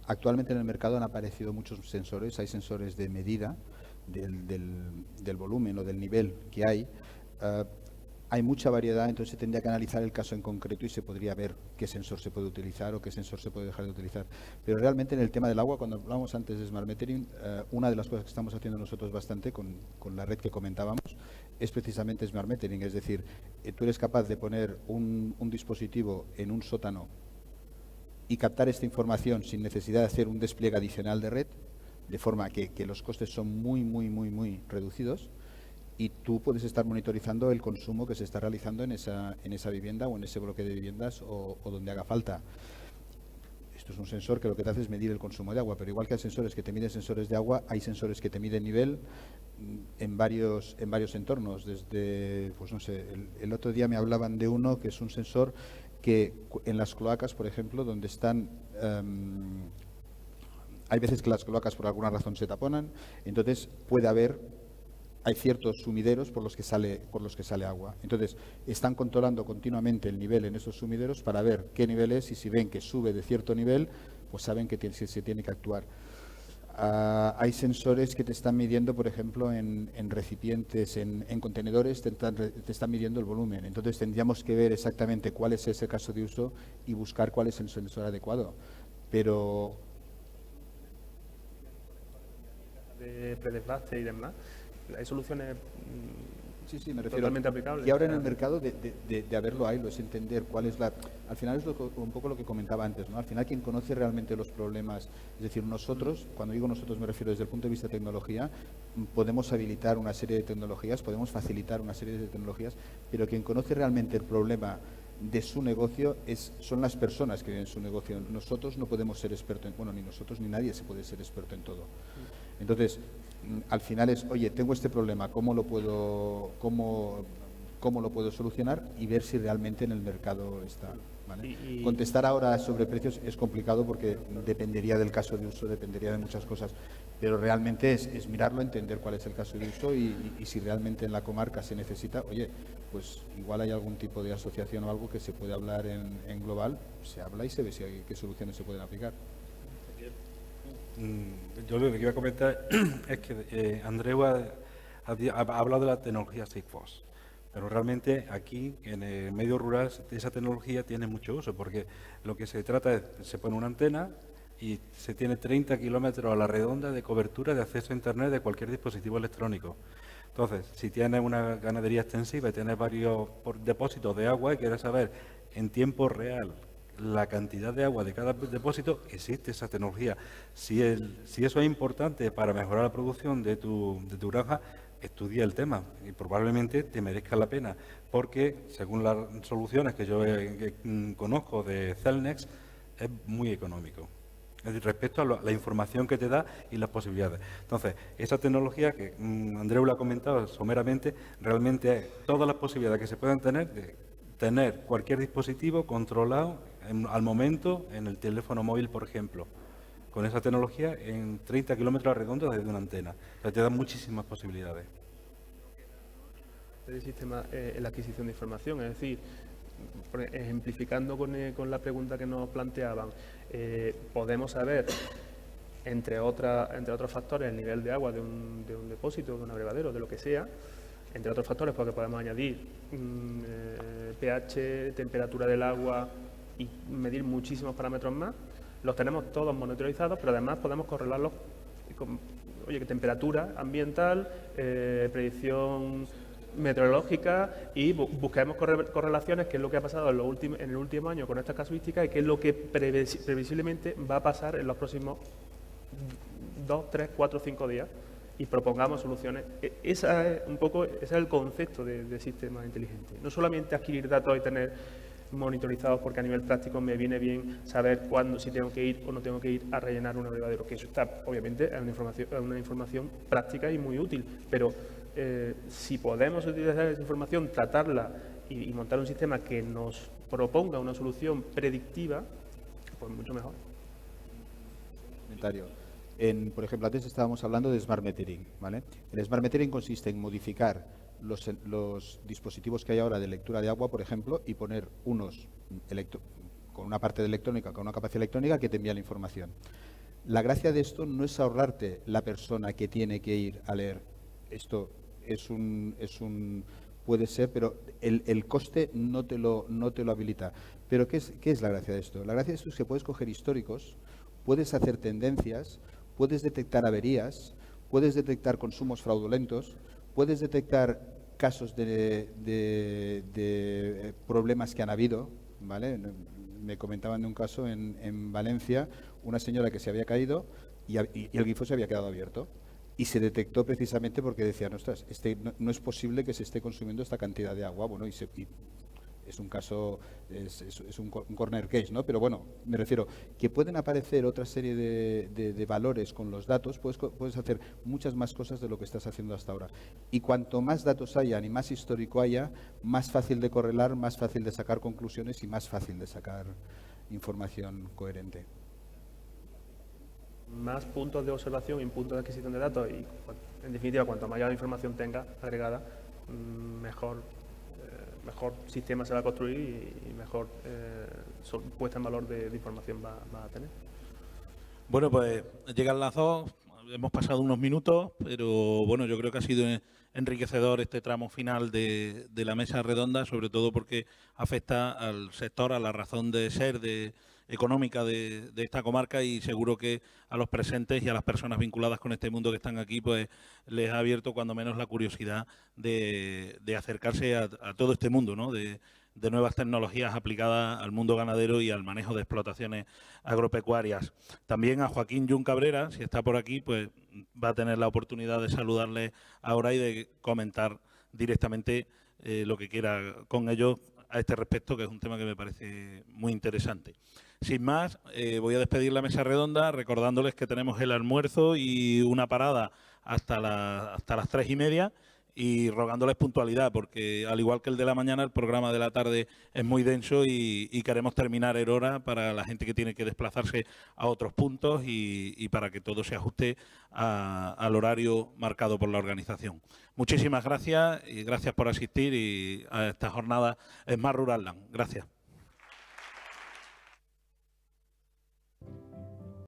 actualmente en el mercado han aparecido muchos sensores. Hay sensores de medida del volumen o del nivel que hay. Hay mucha variedad, entonces se tendría que analizar el caso en concreto y se podría ver qué sensor se puede utilizar o qué sensor se puede dejar de utilizar. Pero realmente en el tema del agua, cuando hablábamos antes de Smart Metering, una de las cosas que estamos haciendo nosotros bastante con la red que comentábamos es precisamente Smart Metering. Es decir, tú eres capaz de poner un dispositivo en un sótano y captar esta información sin necesidad de hacer un despliegue adicional de red, de forma que los costes son muy reducidos, y tú puedes estar monitorizando el consumo que se está realizando en esa vivienda o en ese bloque de viviendas o donde haga falta. Esto es un sensor que lo que te hace es medir el consumo de agua, pero igual que hay sensores que te miden sensores de agua, hay sensores que te miden nivel en varios entornos. Desde, pues no sé, el otro día me hablaban de uno que es un sensor que en las cloacas, por ejemplo, donde están... hay veces que las cloacas por alguna razón se taponan, entonces hay ciertos sumideros por los que sale agua. Entonces, están controlando continuamente el nivel en esos sumideros para ver qué nivel es, y si ven que sube de cierto nivel, pues saben que se tiene que actuar. Hay sensores que te están midiendo, por ejemplo, en recipientes, en contenedores, te están midiendo el volumen. Entonces, tendríamos que ver exactamente cuál es ese caso de uso y buscar cuál es el sensor adecuado. Pero... de predesbaste y demás, hay soluciones Sí, me refiero totalmente aplicables. Y ahora en el mercado de haberlo hay, es entender cuál es la... Al final es un poco lo que comentaba antes, ¿no? Al final quien conoce realmente los problemas, es decir, nosotros, cuando digo nosotros me refiero desde el punto de vista de tecnología, podemos habilitar una serie de tecnologías, podemos facilitar una serie de tecnologías, pero quien conoce realmente el problema de su negocio son las personas que viven su negocio. Nosotros no podemos ser expertos ni nosotros ni nadie se puede ser experto en todo. Entonces, al final es, oye, tengo este problema, ¿cómo lo puedo solucionar? Y ver si realmente en el mercado está. ¿Vale? Contestar ahora sobre precios es complicado porque dependería del caso de uso, dependería de muchas cosas, pero realmente es mirarlo, entender cuál es el caso de uso y si realmente en la comarca se necesita, oye, pues igual hay algún tipo de asociación o algo que se puede hablar en global, se habla y se ve qué soluciones se pueden aplicar. Yo lo que iba a comentar es que Andreu ha hablado de la tecnología Sigfox, pero realmente aquí en el medio rural esa tecnología tiene mucho uso, porque lo que se trata es, se pone una antena y se tiene 30 kilómetros a la redonda de cobertura de acceso a Internet de cualquier dispositivo electrónico. Entonces, si tienes una ganadería extensiva y tienes varios depósitos de agua y quieres saber en tiempo real la cantidad de agua de cada depósito, existe esa tecnología. Si eso es importante para mejorar la producción de tu granja, estudia el tema y probablemente te merezca la pena, porque según las soluciones que yo conozco de Cellnex, es muy económico. Es decir, respecto a la información que te da y las posibilidades. Entonces, esa tecnología que Andreu lo ha comentado someramente, realmente es todas las posibilidades que se puedan tener de tener cualquier dispositivo controlado al momento en el teléfono móvil, por ejemplo, con esa tecnología en 30 kilómetros redondos desde una antena. O sea, te da muchísimas posibilidades. El sistema en la adquisición de información, es decir, ejemplificando con la pregunta que nos planteaban, podemos saber entre otros factores, el nivel de agua de un depósito, de un abrevadero, de lo que sea, entre otros factores porque podemos añadir pH, temperatura del agua y medir muchísimos parámetros más. Los tenemos todos monitorizados, pero además podemos correlarlos con temperatura ambiental, predicción meteorológica y busquemos correlaciones, que es lo que ha pasado en el último año con estas casuísticas y qué es lo que previsiblemente va a pasar en los próximos 2, 3, 4, 5 días y propongamos soluciones. Ese es el concepto de sistema inteligente. No solamente adquirir datos y tener monitorizados, porque a nivel práctico me viene bien saber cuándo, si tengo que ir o no tengo que ir a rellenar un abrevadero, que eso está, obviamente, es una información práctica y muy útil, pero si podemos utilizar esa información, tratarla y montar un sistema que nos proponga una solución predictiva, pues mucho mejor. Comentario. Por ejemplo, antes estábamos hablando de Smart Metering, ¿vale? El Smart Metering consiste en modificar los dispositivos que hay ahora de lectura de agua, por ejemplo, y poner unos con una parte de electrónica, con una capacidad electrónica que te envía la información. La gracia de esto no es ahorrarte la persona que tiene que ir a leer. Esto puede ser, pero el coste no te lo habilita. Pero ¿qué es la gracia de esto? La gracia de esto es que puedes coger históricos, puedes hacer tendencias, puedes detectar averías, puedes detectar consumos fraudulentos, puedes detectar casos de problemas que han habido, ¿vale? Me comentaban de un caso en Valencia, una señora que se había caído y el grifo se había quedado abierto. Y se detectó precisamente porque decían, ostras, no es posible que se esté consumiendo esta cantidad de agua. Bueno, y es un caso, es un corner case, ¿no? Pero bueno, me refiero que pueden aparecer otra serie de valores con los datos, puedes hacer muchas más cosas de lo que estás haciendo hasta ahora. Y cuanto más datos hayan y más histórico haya, más fácil de correlar, más fácil de sacar conclusiones y más fácil de sacar información coherente. Más puntos de observación y puntos de adquisición de datos y, en definitiva, cuanto mayor información tenga agregada, mejor sistema se va a construir y mejor puesta en valor de información va a tener. Bueno, pues llegan las 2, hemos pasado unos minutos, pero bueno, yo creo que ha sido enriquecedor este tramo final de la mesa redonda, sobre todo porque afecta al sector, a la razón de ser económica de esta comarca, y seguro que a los presentes y a las personas vinculadas con este mundo que están aquí, pues les ha abierto cuando menos la curiosidad de acercarse a todo este mundo, ¿no? de nuevas tecnologías aplicadas al mundo ganadero y al manejo de explotaciones agropecuarias. También a Joaquín Jun Cabrera, si está por aquí, pues va a tener la oportunidad de saludarle ahora y de comentar directamente lo que quiera con ellos a este respecto, que es un tema que me parece muy interesante. Sin más, voy a despedir la mesa redonda recordándoles que tenemos el almuerzo y una parada hasta las 3:30 y rogándoles puntualidad, porque al igual que el de la mañana, el programa de la tarde es muy denso y queremos terminar en hora para la gente que tiene que desplazarse a otros puntos y para que todo se ajuste al horario marcado por la organización. Muchísimas gracias y gracias por asistir a esta jornada Smart Ruralland. Gracias.